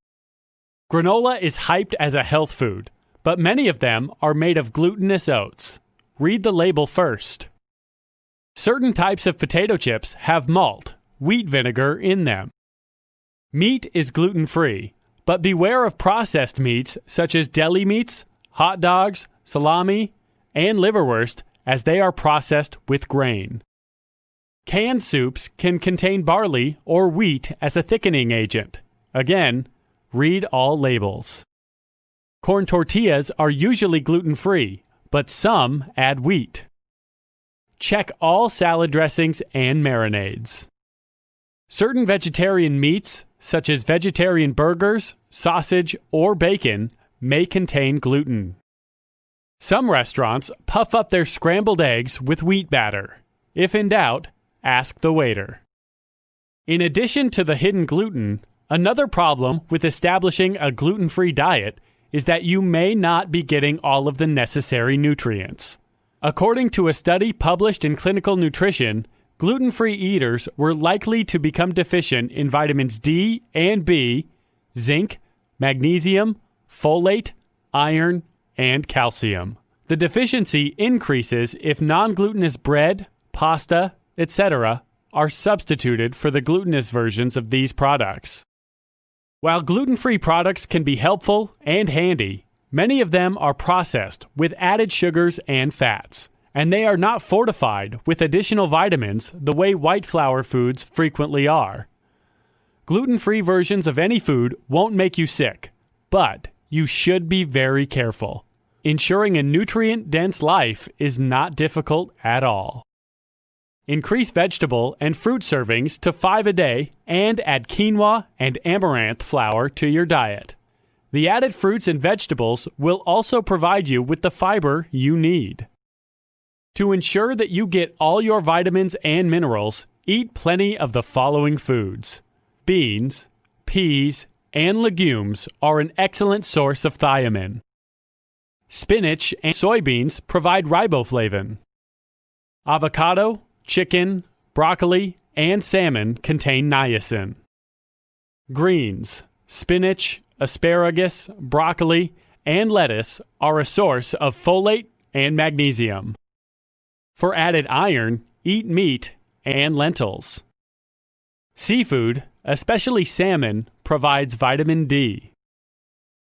Granola is hyped as a health food, but many of them are made of glutinous oats. Read the label first. Certain types of potato chips have malt, wheat vinegar in them. Meat is gluten-free, but beware of processed meats such as deli meats, hot dogs, salami, and liverwurst, as they are processed with grain. Canned soups can contain barley or wheat as a thickening agent. Again, read all labels. Corn tortillas are usually gluten-free, but some add wheat. Check all salad dressings and marinades. Certain vegetarian meats, such as vegetarian burgers, sausage, or bacon, may contain gluten. Some restaurants puff up their scrambled eggs with wheat batter. If in doubt, ask the waiter. In addition to the hidden gluten, Another problem with establishing a gluten-free diet is that you may not be getting all of the necessary nutrients. According to a study published in Clinical Nutrition, gluten-free eaters were likely to become deficient in vitamins D and B, zinc, magnesium, folate, iron, and calcium. The deficiency increases if non-glutinous bread, pasta, etc. are substituted for the glutinous versions of these products. While gluten-free products can be helpful and handy, many of them are processed with added sugars and fats, and they are not fortified with additional vitamins the way white flour foods frequently are. Gluten-free versions of any food won't make you sick, but you should be very careful. Ensuring a nutrient-dense life is not difficult at all. Increase vegetable and fruit servings to 5 a day and add quinoa and amaranth flour to your diet. The added fruits and vegetables will also provide you with the fiber you need. To ensure that you get all your vitamins and minerals, eat plenty of the following foods. Beans, peas, and legumes are an excellent source of thiamine. Spinach and soybeans provide riboflavin. Avocado, chicken, broccoli, and salmon contain niacin. Greens, spinach, asparagus, broccoli, and lettuce are a source of folate and magnesium. For added iron, eat meat and lentils. Seafood, especially salmon, provides vitamin D.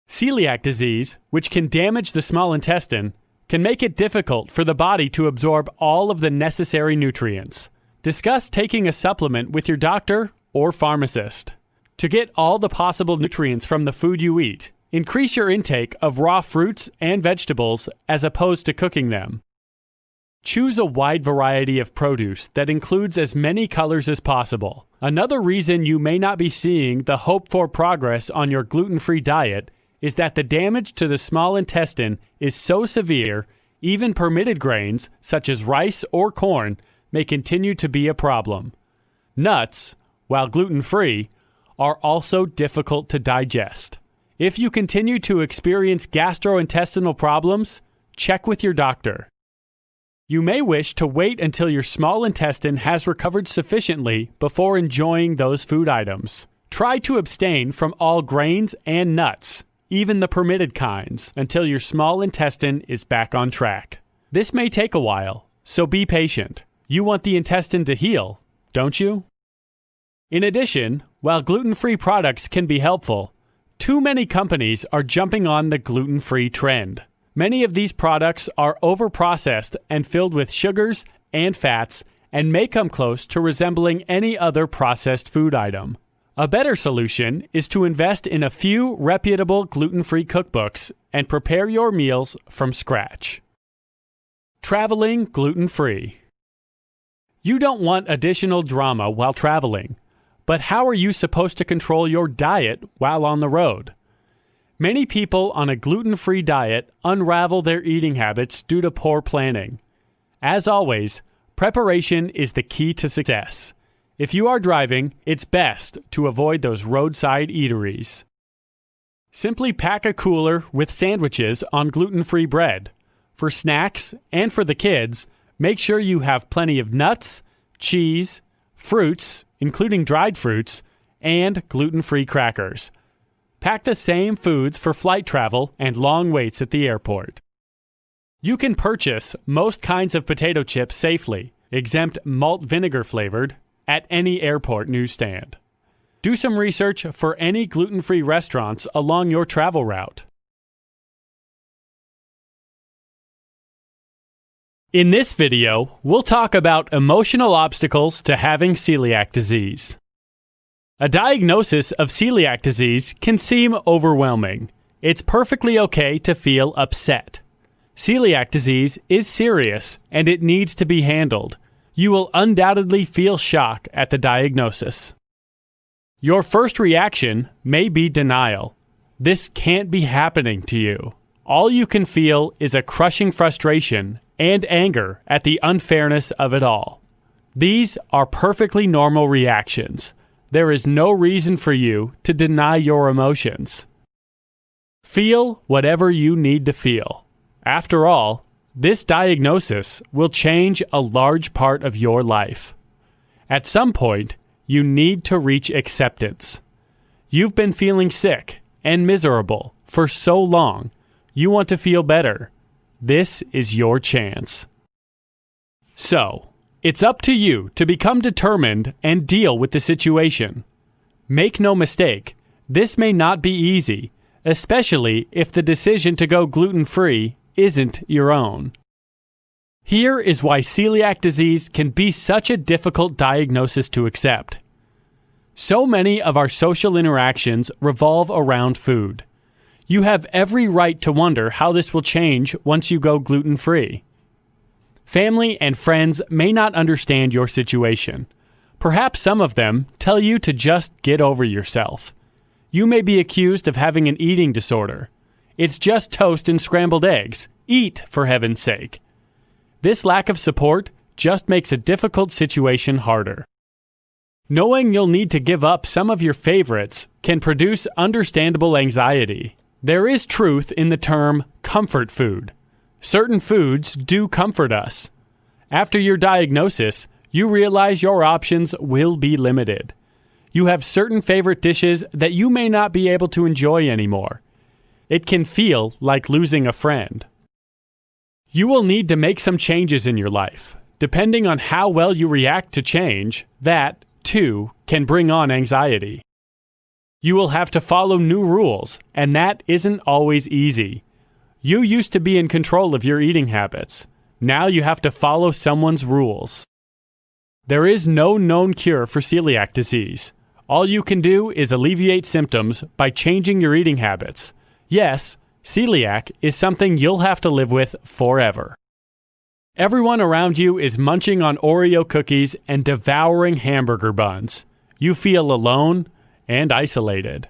Celiac disease, which can damage the small intestine, can make it difficult for the body to absorb all of the necessary nutrients. Discuss taking a supplement with your doctor or pharmacist. To get all the possible nutrients from the food you eat, increase your intake of raw fruits and vegetables as opposed to cooking them. Choose a wide variety of produce that includes as many colors as possible. Another reason you may not be seeing the hoped-for progress on your gluten-free diet is that the damage to the small intestine is so severe, even permitted grains, such as rice or corn, may continue to be a problem. Nuts, while gluten-free, are also difficult to digest. If you continue to experience gastrointestinal problems, check with your doctor. You may wish to wait until your small intestine has recovered sufficiently before enjoying those food items. Try to abstain from all grains and nuts, even the permitted kinds, until your small intestine is back on track. This may take a while, so be patient. You want the intestine to heal, don't you? In addition, while gluten-free products can be helpful, too many companies are jumping on the gluten-free trend. Many of these products are overprocessed and filled with sugars and fats and may come close to resembling any other processed food item. A better solution is to invest in a few reputable gluten-free cookbooks and prepare your meals from scratch. Traveling gluten-free. You don't want additional drama while traveling, but how are you supposed to control your diet while on the road? Many people on a gluten-free diet unravel their eating habits due to poor planning. As always, preparation is the key to success. If you are driving, it's best to avoid those roadside eateries. Simply pack a cooler with sandwiches on gluten-free bread. For snacks and for the kids, make sure you have plenty of nuts, cheese, fruits, including dried fruits, and gluten-free crackers. Pack the same foods for flight travel and long waits at the airport. You can purchase most kinds of potato chips safely, exempt malt vinegar flavored, at any airport newsstand. Do some research for any gluten-free restaurants along your travel route. In this video, we'll talk about emotional obstacles to having celiac disease. A diagnosis of celiac disease can seem overwhelming. It's perfectly okay to feel upset. Celiac disease is serious and it needs to be handled. You will undoubtedly feel shock at the diagnosis. Your first reaction may be denial. This can't be happening to you. All you can feel is a crushing frustration and anger at the unfairness of it all. These are perfectly normal reactions. there is no reason for you to deny your emotions. Feel whatever you need to feel. After all, this diagnosis will change a large part of your life. At some point, you need to reach acceptance. You've been feeling sick and miserable for so long. You want to feel better. This is your chance. So, it's up to you to become determined and deal with the situation. Make no mistake, this may not be easy, especially if the decision to go gluten-free isn't your own. Here is why celiac disease can be such a difficult diagnosis to accept. So many of our social interactions revolve around food. You have every right to wonder how this will change once you go gluten-free. Family and friends may not understand your situation. Perhaps some of them tell you to just get over yourself. You may be accused of having an eating disorder. It's just toast and scrambled eggs. Eat, for heaven's sake. This lack of support just makes a difficult situation harder. Knowing you'll need to give up some of your favorites can produce understandable anxiety. There is truth in the term comfort food. Certain foods do comfort us. After your diagnosis, you realize your options will be limited. You have certain favorite dishes that you may not be able to enjoy anymore. It can feel like losing a friend. You will need to make some changes in your life. Depending on how well you react to change, that, too, can bring on anxiety. You will have to follow new rules, and that isn't always easy. You used to be in control of your eating habits. Now you have to follow someone's rules. There is no known cure for celiac disease. All you can do is alleviate symptoms by changing your eating habits. Yes, celiac is something you'll have to live with forever. Everyone around you is munching on Oreo cookies and devouring hamburger buns. You feel alone and isolated.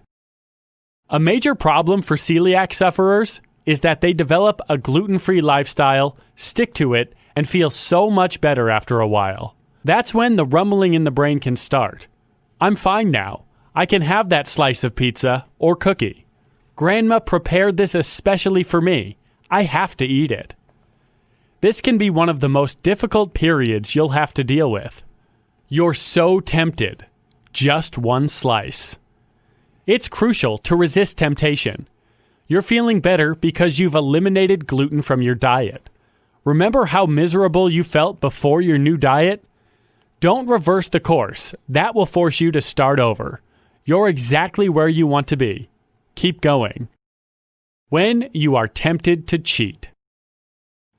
A major problem for celiac sufferers is that they develop a gluten-free lifestyle, stick to it, and feel so much better after a while. That's when the rumbling in the brain can start. I'm fine now. I can have that slice of pizza or cookie. Grandma prepared this especially for me. I have to eat it. This can be one of the most difficult periods you'll have to deal with. You're so tempted. Just one slice. It's crucial to resist temptation. You're feeling better because you've eliminated gluten from your diet. Remember how miserable you felt before your new diet? Don't reverse the course. That will force you to start over. You're exactly where you want to be. Keep going. When you are tempted to cheat.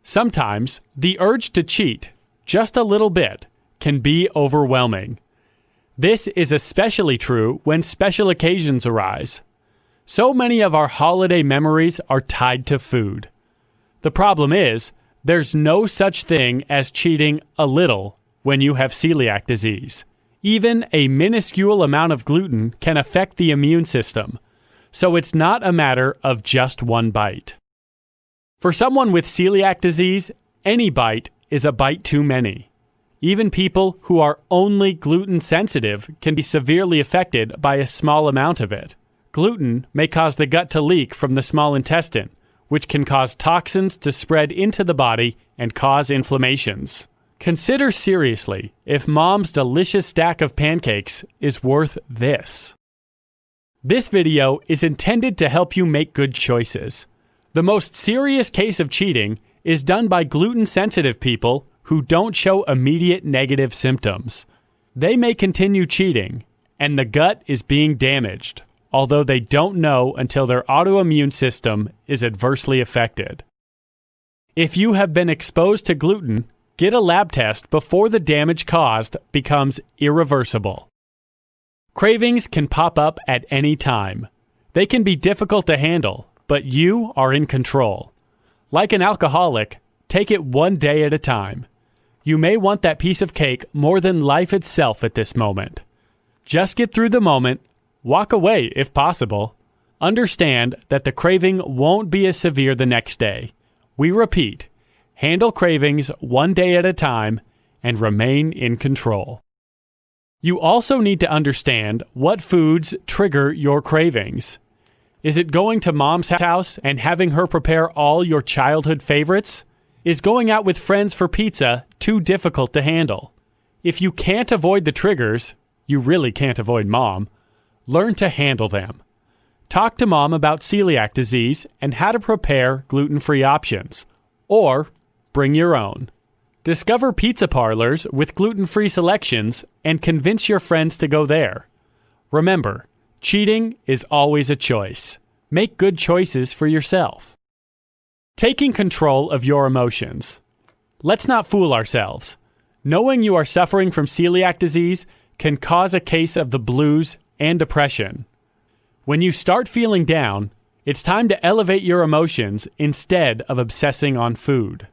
Sometimes the urge to cheat, just a little bit, can be overwhelming. This is especially true when special occasions arise. So many of our holiday memories are tied to food. The problem is, there's no such thing as cheating a little when you have celiac disease. Even a minuscule amount of gluten can affect the immune system, so it's not a matter of just one bite. For someone with celiac disease, any bite is a bite too many. Even people who are only gluten sensitive can be severely affected by a small amount of it. Gluten may cause the gut to leak from the small intestine, which can cause toxins to spread into the body and cause inflammations. Consider seriously if Mom's delicious stack of pancakes is worth this. This video is intended to help you make good choices. The most serious case of cheating is done by gluten-sensitive people who don't show immediate negative symptoms. They may continue cheating, and the gut is being damaged, although they don't know until their autoimmune system is adversely affected. If you have been exposed to gluten, get a lab test before the damage caused becomes irreversible. Cravings can pop up at any time. They can be difficult to handle, but you are in control. Like an alcoholic, take it one day at a time. You may want that piece of cake more than life itself at this moment. Just get through the moment, walk away if possible. Understand that the craving won't be as severe the next day. We repeat, handle cravings one day at a time and remain in control. You also need to understand what foods trigger your cravings. Is it going to mom's house and having her prepare all your childhood favorites? Is going out with friends for pizza too difficult to handle? If you can't avoid the triggers, you really can't avoid mom. Learn to handle them. Talk to mom about celiac disease and how to prepare gluten-free options. Or bring your own. Discover pizza parlors with gluten-free selections and convince your friends to go there. Remember, cheating is always a choice. Make good choices for yourself. Taking control of your emotions. Let's not fool ourselves. Knowing you are suffering from celiac disease can cause a case of the blues and depression. When you start feeling down, it's time to elevate your emotions instead of obsessing on food.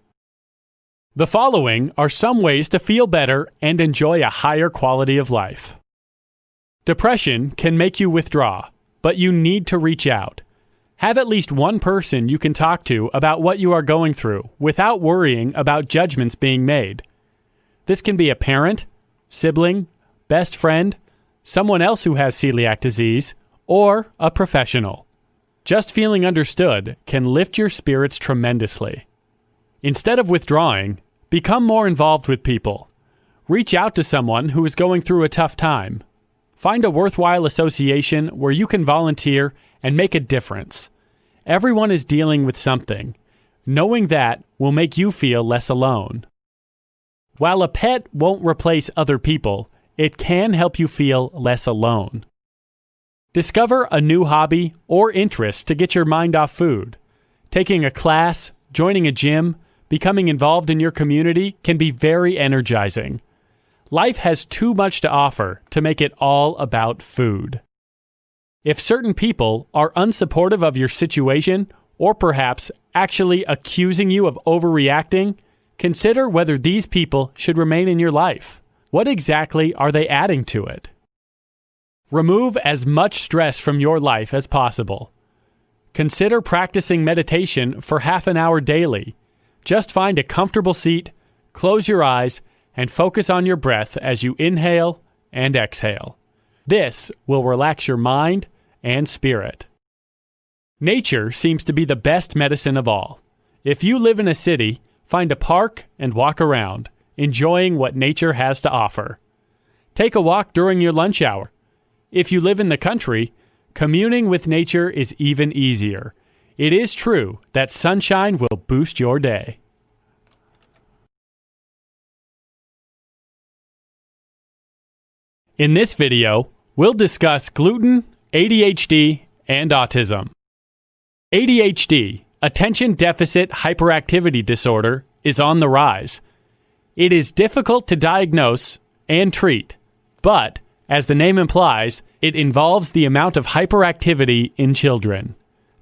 The following are some ways to feel better and enjoy a higher quality of life. Depression can make you withdraw, but you need to reach out. Have at least one person you can talk to about what you are going through without worrying about judgments being made. This can be a parent, sibling, best friend, someone else who has celiac disease, or a professional. Just feeling understood can lift your spirits tremendously. Instead of withdrawing, become more involved with people. Reach out to someone who is going through a tough time. Find a worthwhile association where you can volunteer and make a difference. Everyone is dealing with something. Knowing that will make you feel less alone. While a pet won't replace other people, it can help you feel less alone. Discover a new hobby or interest to get your mind off food. Taking a class, joining a gym, becoming involved in your community can be very energizing. Life has too much to offer to make it all about food. If certain people are unsupportive of your situation, or perhaps actually accusing you of overreacting, consider whether these people should remain in your life. What exactly are they adding to it? Remove as much stress from your life as possible. Consider practicing meditation for half an hour daily. Just find a comfortable seat, close your eyes, and focus on your breath as you inhale and exhale. This will relax your mind and spirit. Nature seems to be the best medicine of all. If you live in a city, find a park and walk around, enjoying what nature has to offer. Take a walk during your lunch hour. If you live in the country, communing with nature is even easier. It is true that sunshine will boost your day. In this video, we'll discuss gluten, ADHD, and autism. ADHD, Attention Deficit Hyperactivity Disorder, is on the rise. It is difficult to diagnose and treat, but, as the name implies, it involves the amount of hyperactivity in children.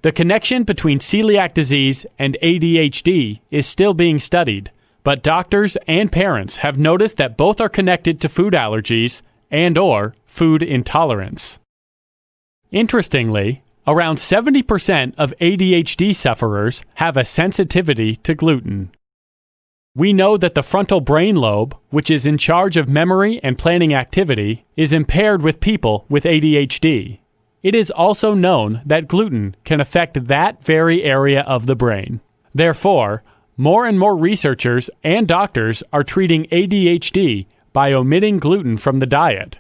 The connection between celiac disease and ADHD is still being studied, but doctors and parents have noticed that both are connected to food allergies and/or food intolerance. Interestingly, around 70% of ADHD sufferers have a sensitivity to gluten. We know that the frontal brain lobe, which is in charge of memory and planning activity, is impaired with people with ADHD. It is also known that gluten can affect that very area of the brain. Therefore, more and more researchers and doctors are treating ADHD by omitting gluten from the diet.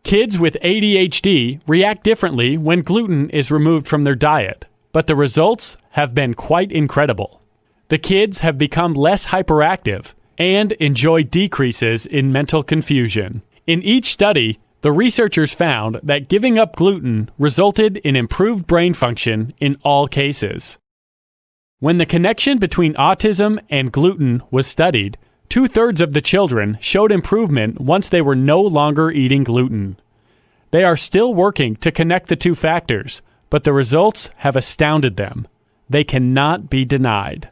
Kids with ADHD react differently when gluten is removed from their diet, but the results have been quite incredible. The kids have become less hyperactive and enjoy decreases in mental confusion. In each study, the researchers found that giving up gluten resulted in improved brain function in all cases. When the connection between autism and gluten was studied, 2/3 of the children showed improvement once they were no longer eating gluten. They are still working to connect the two factors, but the results have astounded them. They cannot be denied.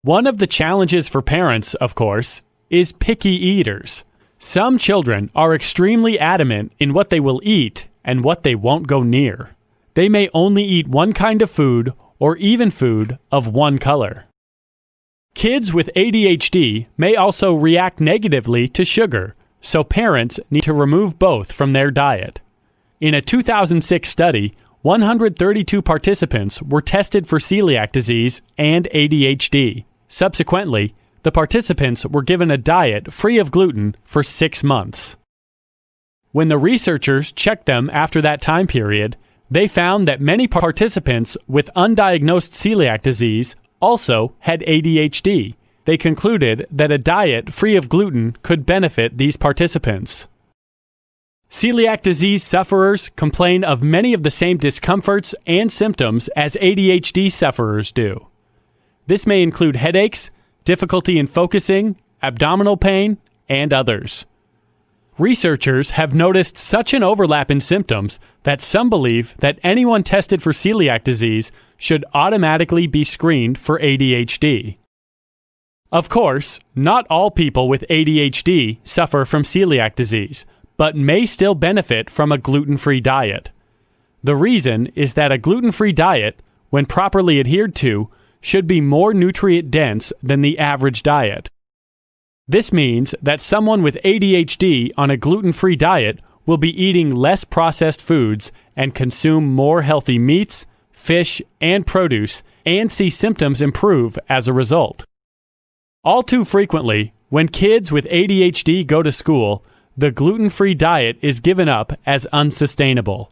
One of the challenges for parents, of course, is picky eaters. Some children are extremely adamant in what they will eat and what they won't go near. They may only eat one kind of food or even food of one color. Kids with ADHD may also react negatively to sugar, so parents need to remove both from their diet. In a 2006 study, 132 participants were tested for celiac disease and ADHD. Subsequently, the participants were given a diet free of gluten for 6 months. When the researchers checked them after that time period, they found that many participants with undiagnosed celiac disease also had ADHD. They concluded that a diet free of gluten could benefit these participants. Celiac disease sufferers complain of many of the same discomforts and symptoms as ADHD sufferers do. This may include headaches, difficulty in focusing, abdominal pain, and others. Researchers have noticed such an overlap in symptoms that some believe that anyone tested for celiac disease should automatically be screened for ADHD. Of course, not all people with ADHD suffer from celiac disease, but may still benefit from a gluten-free diet. The reason is that a gluten-free diet, when properly adhered to, should be more nutrient-dense than the average diet. This means that someone with ADHD on a gluten-free diet will be eating less processed foods and consume more healthy meats, fish, and produce, and see symptoms improve as a result. All too frequently, when kids with ADHD go to school, the gluten-free diet is given up as unsustainable.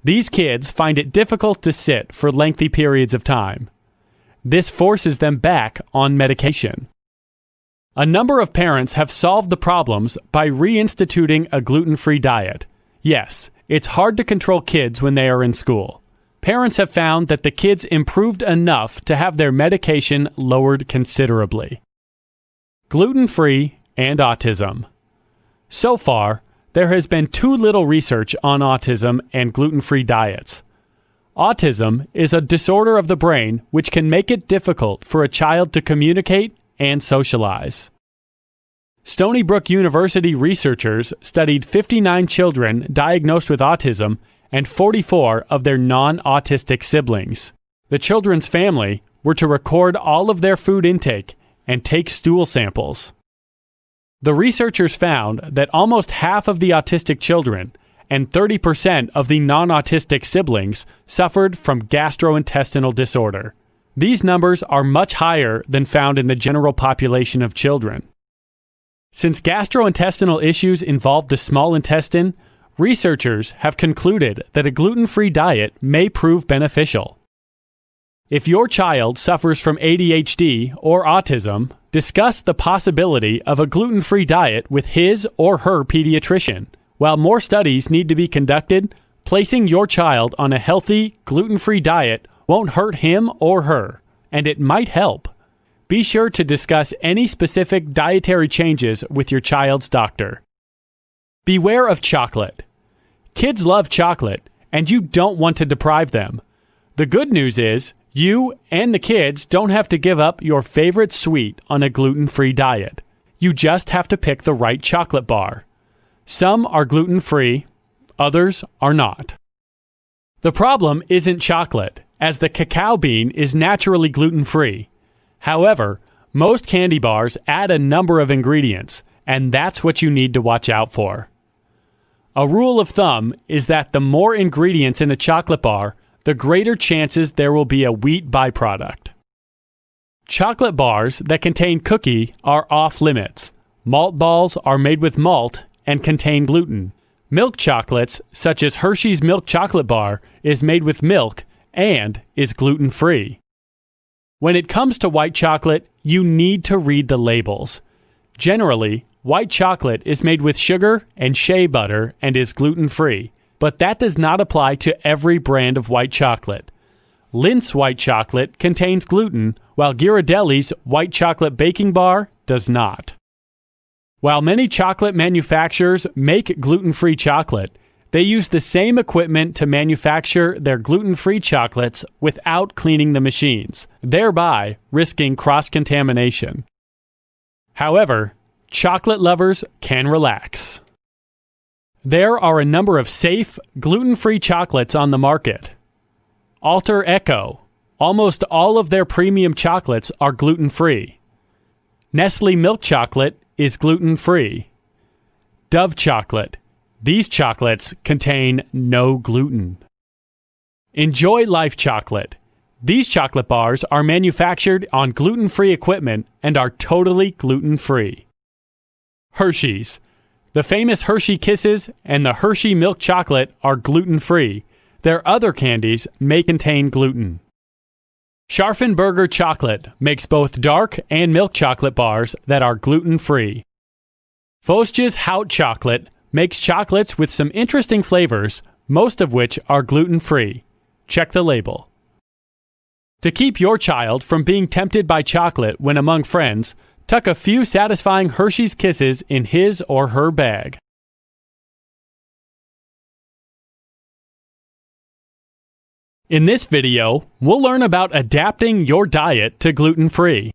These kids find it difficult to sit for lengthy periods of time. This forces them back on medication. A number of parents have solved the problems by reinstituting a gluten-free diet. Yes, it's hard to control kids when they are in school. Parents have found that the kids improved enough to have their medication lowered considerably. Gluten-free and autism. So far, there has been too little research on autism and gluten-free diets. Autism is a disorder of the brain which can make it difficult for a child to communicate and socialize. Stony Brook University researchers studied 59 children diagnosed with autism and 44 of their non-autistic siblings. The children's family were to record all of their food intake and take stool samples. The researchers found that almost half of the autistic children and 30% of the non-autistic siblings suffered from gastrointestinal disorder. These numbers are much higher than found in the general population of children. Since gastrointestinal issues involve the small intestine, researchers have concluded that a gluten-free diet may prove beneficial. If your child suffers from ADHD or autism, discuss the possibility of a gluten-free diet with his or her pediatrician. While more studies need to be conducted, placing your child on a healthy, gluten-free diet won't hurt him or her, and it might help. Be sure to discuss any specific dietary changes with your child's doctor. Beware of chocolate. Kids love chocolate, and you don't want to deprive them. The good news is, you and the kids don't have to give up your favorite sweet on a gluten-free diet. You just have to pick the right chocolate bar. Some are gluten-free, others are not. The problem isn't chocolate, as the cacao bean is naturally gluten-free. However, most candy bars add a number of ingredients, and that's what you need to watch out for. A rule of thumb is that the more ingredients in a chocolate bar, the greater chances there will be a wheat byproduct. Chocolate bars that contain cookie are off limits. Malt balls are made with malt and contain gluten. Milk chocolates, such as Hershey's Milk Chocolate Bar, is made with milk and is gluten-free. When it comes to white chocolate, you need to read the labels. Generally, white chocolate is made with sugar and shea butter and is gluten-free, but that does not apply to every brand of white chocolate. Lindt's white chocolate contains gluten, while Ghirardelli's white chocolate baking bar does not. While many chocolate manufacturers make gluten-free chocolate, they use the same equipment to manufacture their gluten-free chocolates without cleaning the machines, thereby risking cross-contamination. However, chocolate lovers can relax. There are a number of safe, gluten-free chocolates on the market. Alter Echo. Almost all of their premium chocolates are gluten-free. Nestle Milk Chocolate is gluten-free. Dove chocolate. These chocolates contain no gluten. Enjoy Life chocolate. These chocolate bars are manufactured on gluten-free equipment and are totally gluten-free. Hershey's. The famous Hershey Kisses and the Hershey milk chocolate are gluten-free. Their other candies may contain gluten. Scharfenberger chocolate makes both dark and milk chocolate bars that are gluten-free. Voss's Hout chocolate makes chocolates with some interesting flavors, most of which are gluten-free. Check the label. To keep your child from being tempted by chocolate when among friends, tuck a few satisfying Hershey's Kisses in his or her bag. In this video, we'll learn about adapting your diet to gluten-free.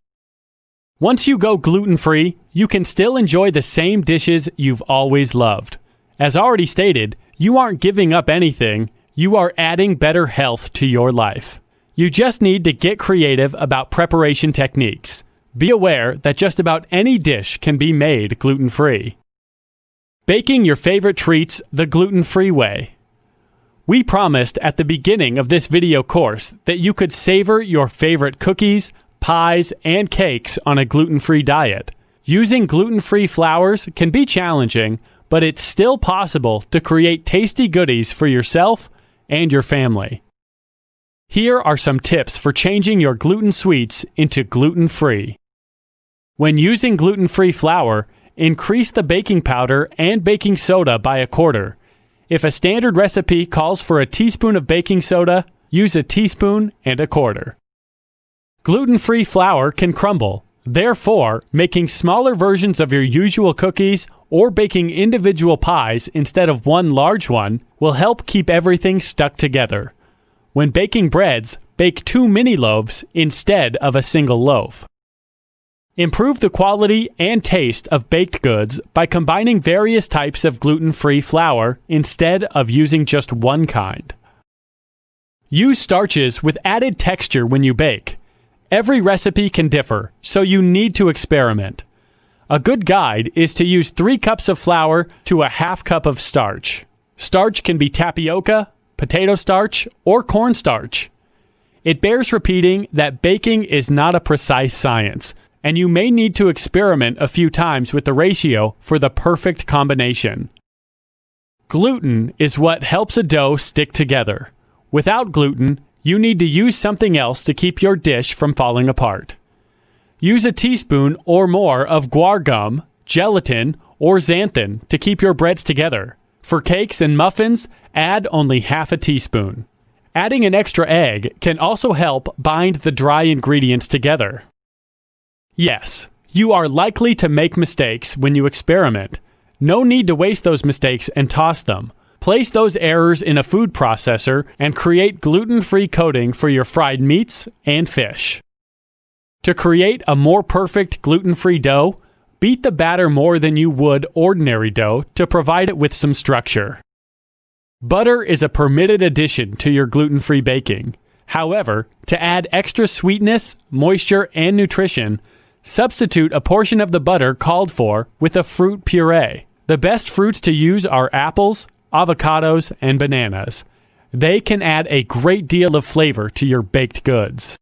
Once you go gluten-free, you can still enjoy the same dishes you've always loved. As already stated, you aren't giving up anything, you are adding better health to your life. You just need to get creative about preparation techniques. Be aware that just about any dish can be made gluten-free. Baking your favorite treats the gluten-free way. We promised at the beginning of this video course that you could savor your favorite cookies, pies, and cakes on a gluten-free diet. Using gluten-free flours can be challenging, but it's still possible to create tasty goodies for yourself and your family. Here are some tips for changing your gluten sweets into gluten-free. When using gluten-free flour, increase the baking powder and baking soda by a quarter. If a standard recipe calls for a teaspoon of baking soda, use a teaspoon and a quarter. Gluten-free flour can crumble. Therefore, making smaller versions of your usual cookies or baking individual pies instead of one large one will help keep everything stuck together. When baking breads, bake 2 mini loaves instead of a single loaf. Improve the quality and taste of baked goods by combining various types of gluten-free flour instead of using just one kind. Use starches with added texture when you bake. Every recipe can differ, so you need to experiment. A good guide is to use 3 cups of flour to a half cup of starch. Starch can be tapioca, potato starch, or cornstarch. It bears repeating that baking is not a precise science, and you may need to experiment a few times with the ratio for the perfect combination. Gluten is what helps a dough stick together. Without gluten, you need to use something else to keep your dish from falling apart. Use a teaspoon or more of guar gum, gelatin, or xanthan to keep your breads together. For cakes and muffins, add only half a teaspoon. Adding an extra egg can also help bind the dry ingredients together. Yes, you are likely to make mistakes when you experiment. No need to waste those mistakes and toss them. Place those errors in a food processor and create gluten-free coating for your fried meats and fish. To create a more perfect gluten-free dough, beat the batter more than you would ordinary dough to provide it with some structure. Butter is a permitted addition to your gluten-free baking. However, to add extra sweetness, moisture, and nutrition, substitute a portion of the butter called for with a fruit puree. The best fruits to use are apples, avocados, and bananas. They can add a great deal of flavor to your baked goods.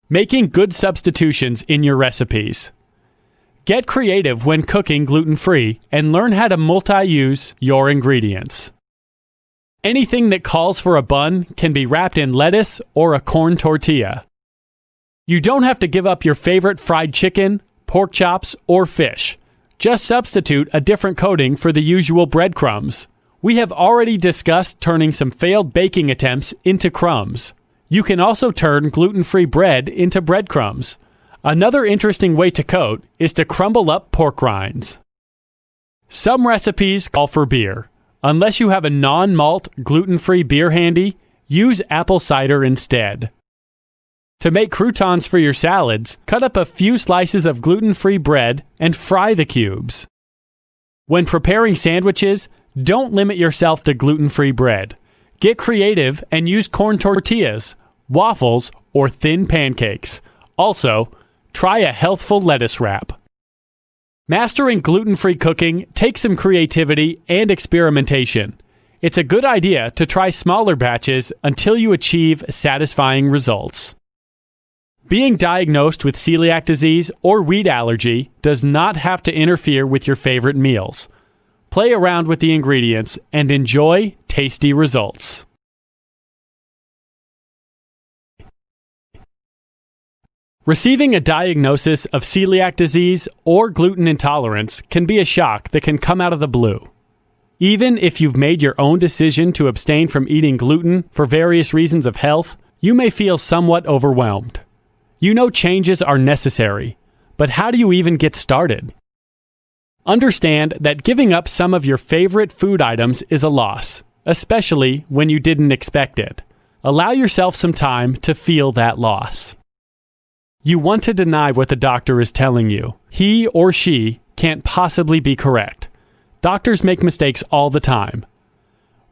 Making good substitutions in your recipes. Get creative when cooking gluten-free and learn how to multi-use your ingredients. Anything that calls for a bun can be wrapped in lettuce or a corn tortilla. You don't have to give up your favorite fried chicken, pork chops, or fish. Just substitute a different coating for the usual breadcrumbs. We have already discussed turning some failed baking attempts into crumbs. You can also turn gluten-free bread into breadcrumbs. Another interesting way to coat is to crumble up pork rinds. Some recipes call for beer. Unless you have a non-malt, gluten-free beer handy, use apple cider instead. To make croutons for your salads, cut up a few slices of gluten-free bread and fry the cubes. When preparing sandwiches, don't limit yourself to gluten-free bread. Get creative and use corn tortillas, waffles, or thin pancakes. Also, try a healthful lettuce wrap. Mastering gluten-free cooking takes some creativity and experimentation. It's a good idea to try smaller batches until you achieve satisfying results. Being diagnosed with celiac disease or wheat allergy does not have to interfere with your favorite meals. Play around with the ingredients and enjoy tasty results. Receiving a diagnosis of celiac disease or gluten intolerance can be a shock that can come out of the blue. Even if you've made your own decision to abstain from eating gluten for various reasons of health, you may feel somewhat overwhelmed. You know changes are necessary, but how do you even get started? Understand that giving up some of your favorite food items is a loss, especially when you didn't expect it. Allow yourself some time to feel that loss. You want to deny what the doctor is telling you. He or she can't possibly be correct. Doctors make mistakes all the time.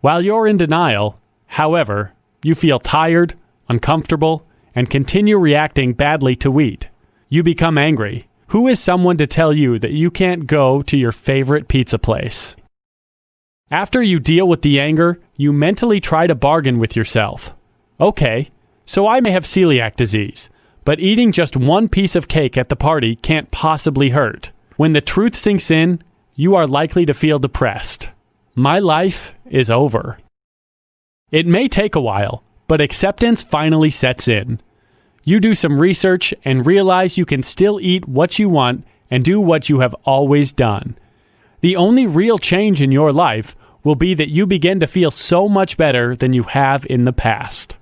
While you're in denial, however, you feel tired, uncomfortable, and continue reacting badly to wheat. You become angry. Who is someone to tell you that you can't go to your favorite pizza place? After you deal with the anger, you mentally try to bargain with yourself. Okay, so I may have celiac disease, but eating just one piece of cake at the party can't possibly hurt. When the truth sinks in, you are likely to feel depressed. My life is over. It may take a while, but acceptance finally sets in. You do some research and realize you can still eat what you want and do what you have always done. The only real change in your life will be that you begin to feel so much better than you have in the past.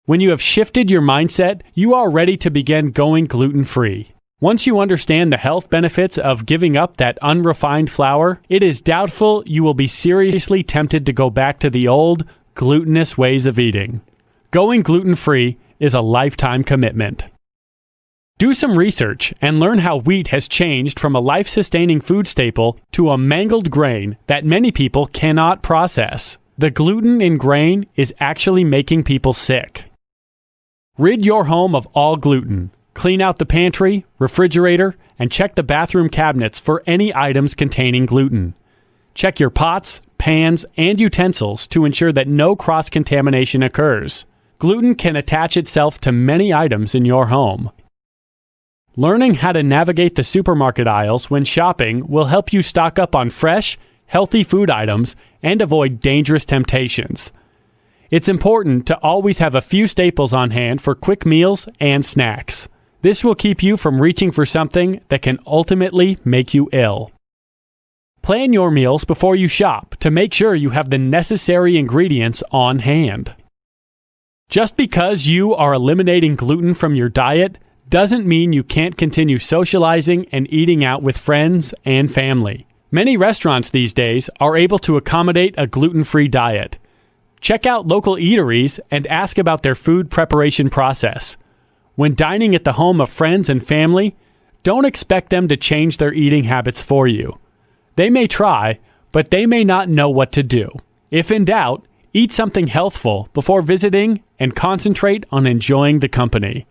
When you have shifted your mindset, you are ready to begin going gluten-free. Once you understand the health benefits of giving up that unrefined flour, it is doubtful you will be seriously tempted to go back to the old, glutinous ways of eating. Going gluten-free is a lifetime commitment. Do some research and learn how wheat has changed from a life-sustaining food staple to a mangled grain that many people cannot process. The gluten in grain is actually making people sick. Rid your home of all gluten. Clean out the pantry, refrigerator, and check the bathroom cabinets for any items containing gluten. Check your pots, pans, and utensils to ensure that no cross-contamination occurs. Gluten can attach itself to many items in your home. Learning how to navigate the supermarket aisles when shopping will help you stock up on fresh, healthy food items and avoid dangerous temptations. It's important to always have a few staples on hand for quick meals and snacks. This will keep you from reaching for something that can ultimately make you ill. Plan your meals before you shop to make sure you have the necessary ingredients on hand. Just because you are eliminating gluten from your diet doesn't mean you can't continue socializing and eating out with friends and family. Many restaurants these days are able to accommodate a gluten-free diet. Check out local eateries and ask about their food preparation process. When dining at the home of friends and family, don't expect them to change their eating habits for you. They may try, but they may not know what to do. If in doubt, eat something healthful before visiting and concentrate on enjoying the company.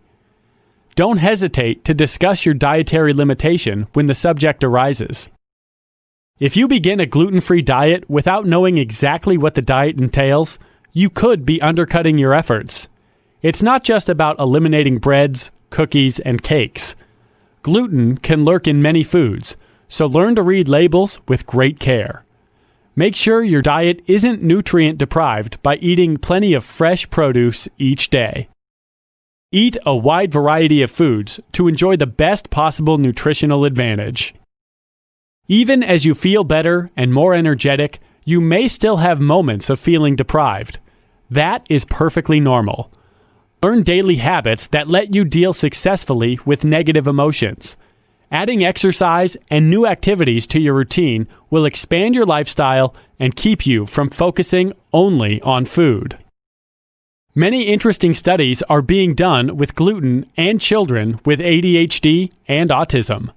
Don't hesitate to discuss your dietary limitation when the subject arises. If you begin a gluten-free diet without knowing exactly what the diet entails, you could be undercutting your efforts. It's not just about eliminating breads, cookies, and cakes. Gluten can lurk in many foods, so learn to read labels with great care. Make sure your diet isn't nutrient deprived by eating plenty of fresh produce each day. Eat a wide variety of foods to enjoy the best possible nutritional advantage. Even as you feel better and more energetic, you may still have moments of feeling deprived. That is perfectly normal. Learn daily habits that let you deal successfully with negative emotions. Adding exercise and new activities to your routine will expand your lifestyle and keep you from focusing only on food. Many interesting studies are being done with gluten and children with ADHD and autism.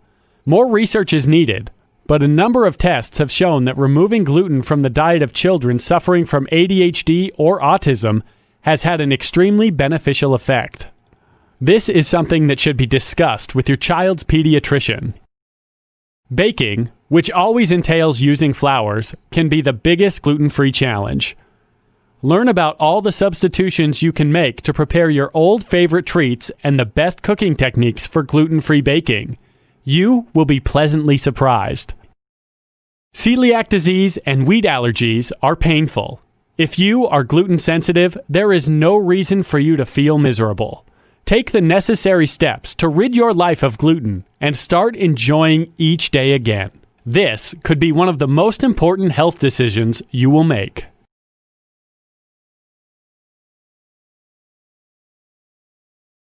More research is needed, but a number of tests have shown that removing gluten from the diet of children suffering from ADHD or autism has had an extremely beneficial effect. This is something that should be discussed with your child's pediatrician. Baking, which always entails using flours, can be the biggest gluten-free challenge. Learn about all the substitutions you can make to prepare your old favorite treats and the best cooking techniques for gluten-free baking. You will be pleasantly surprised. Celiac disease and wheat allergies are painful. If you are gluten sensitive, there is no reason for you to feel miserable. Take the necessary steps to rid your life of gluten and start enjoying each day again. This could be one of the most important health decisions you will make.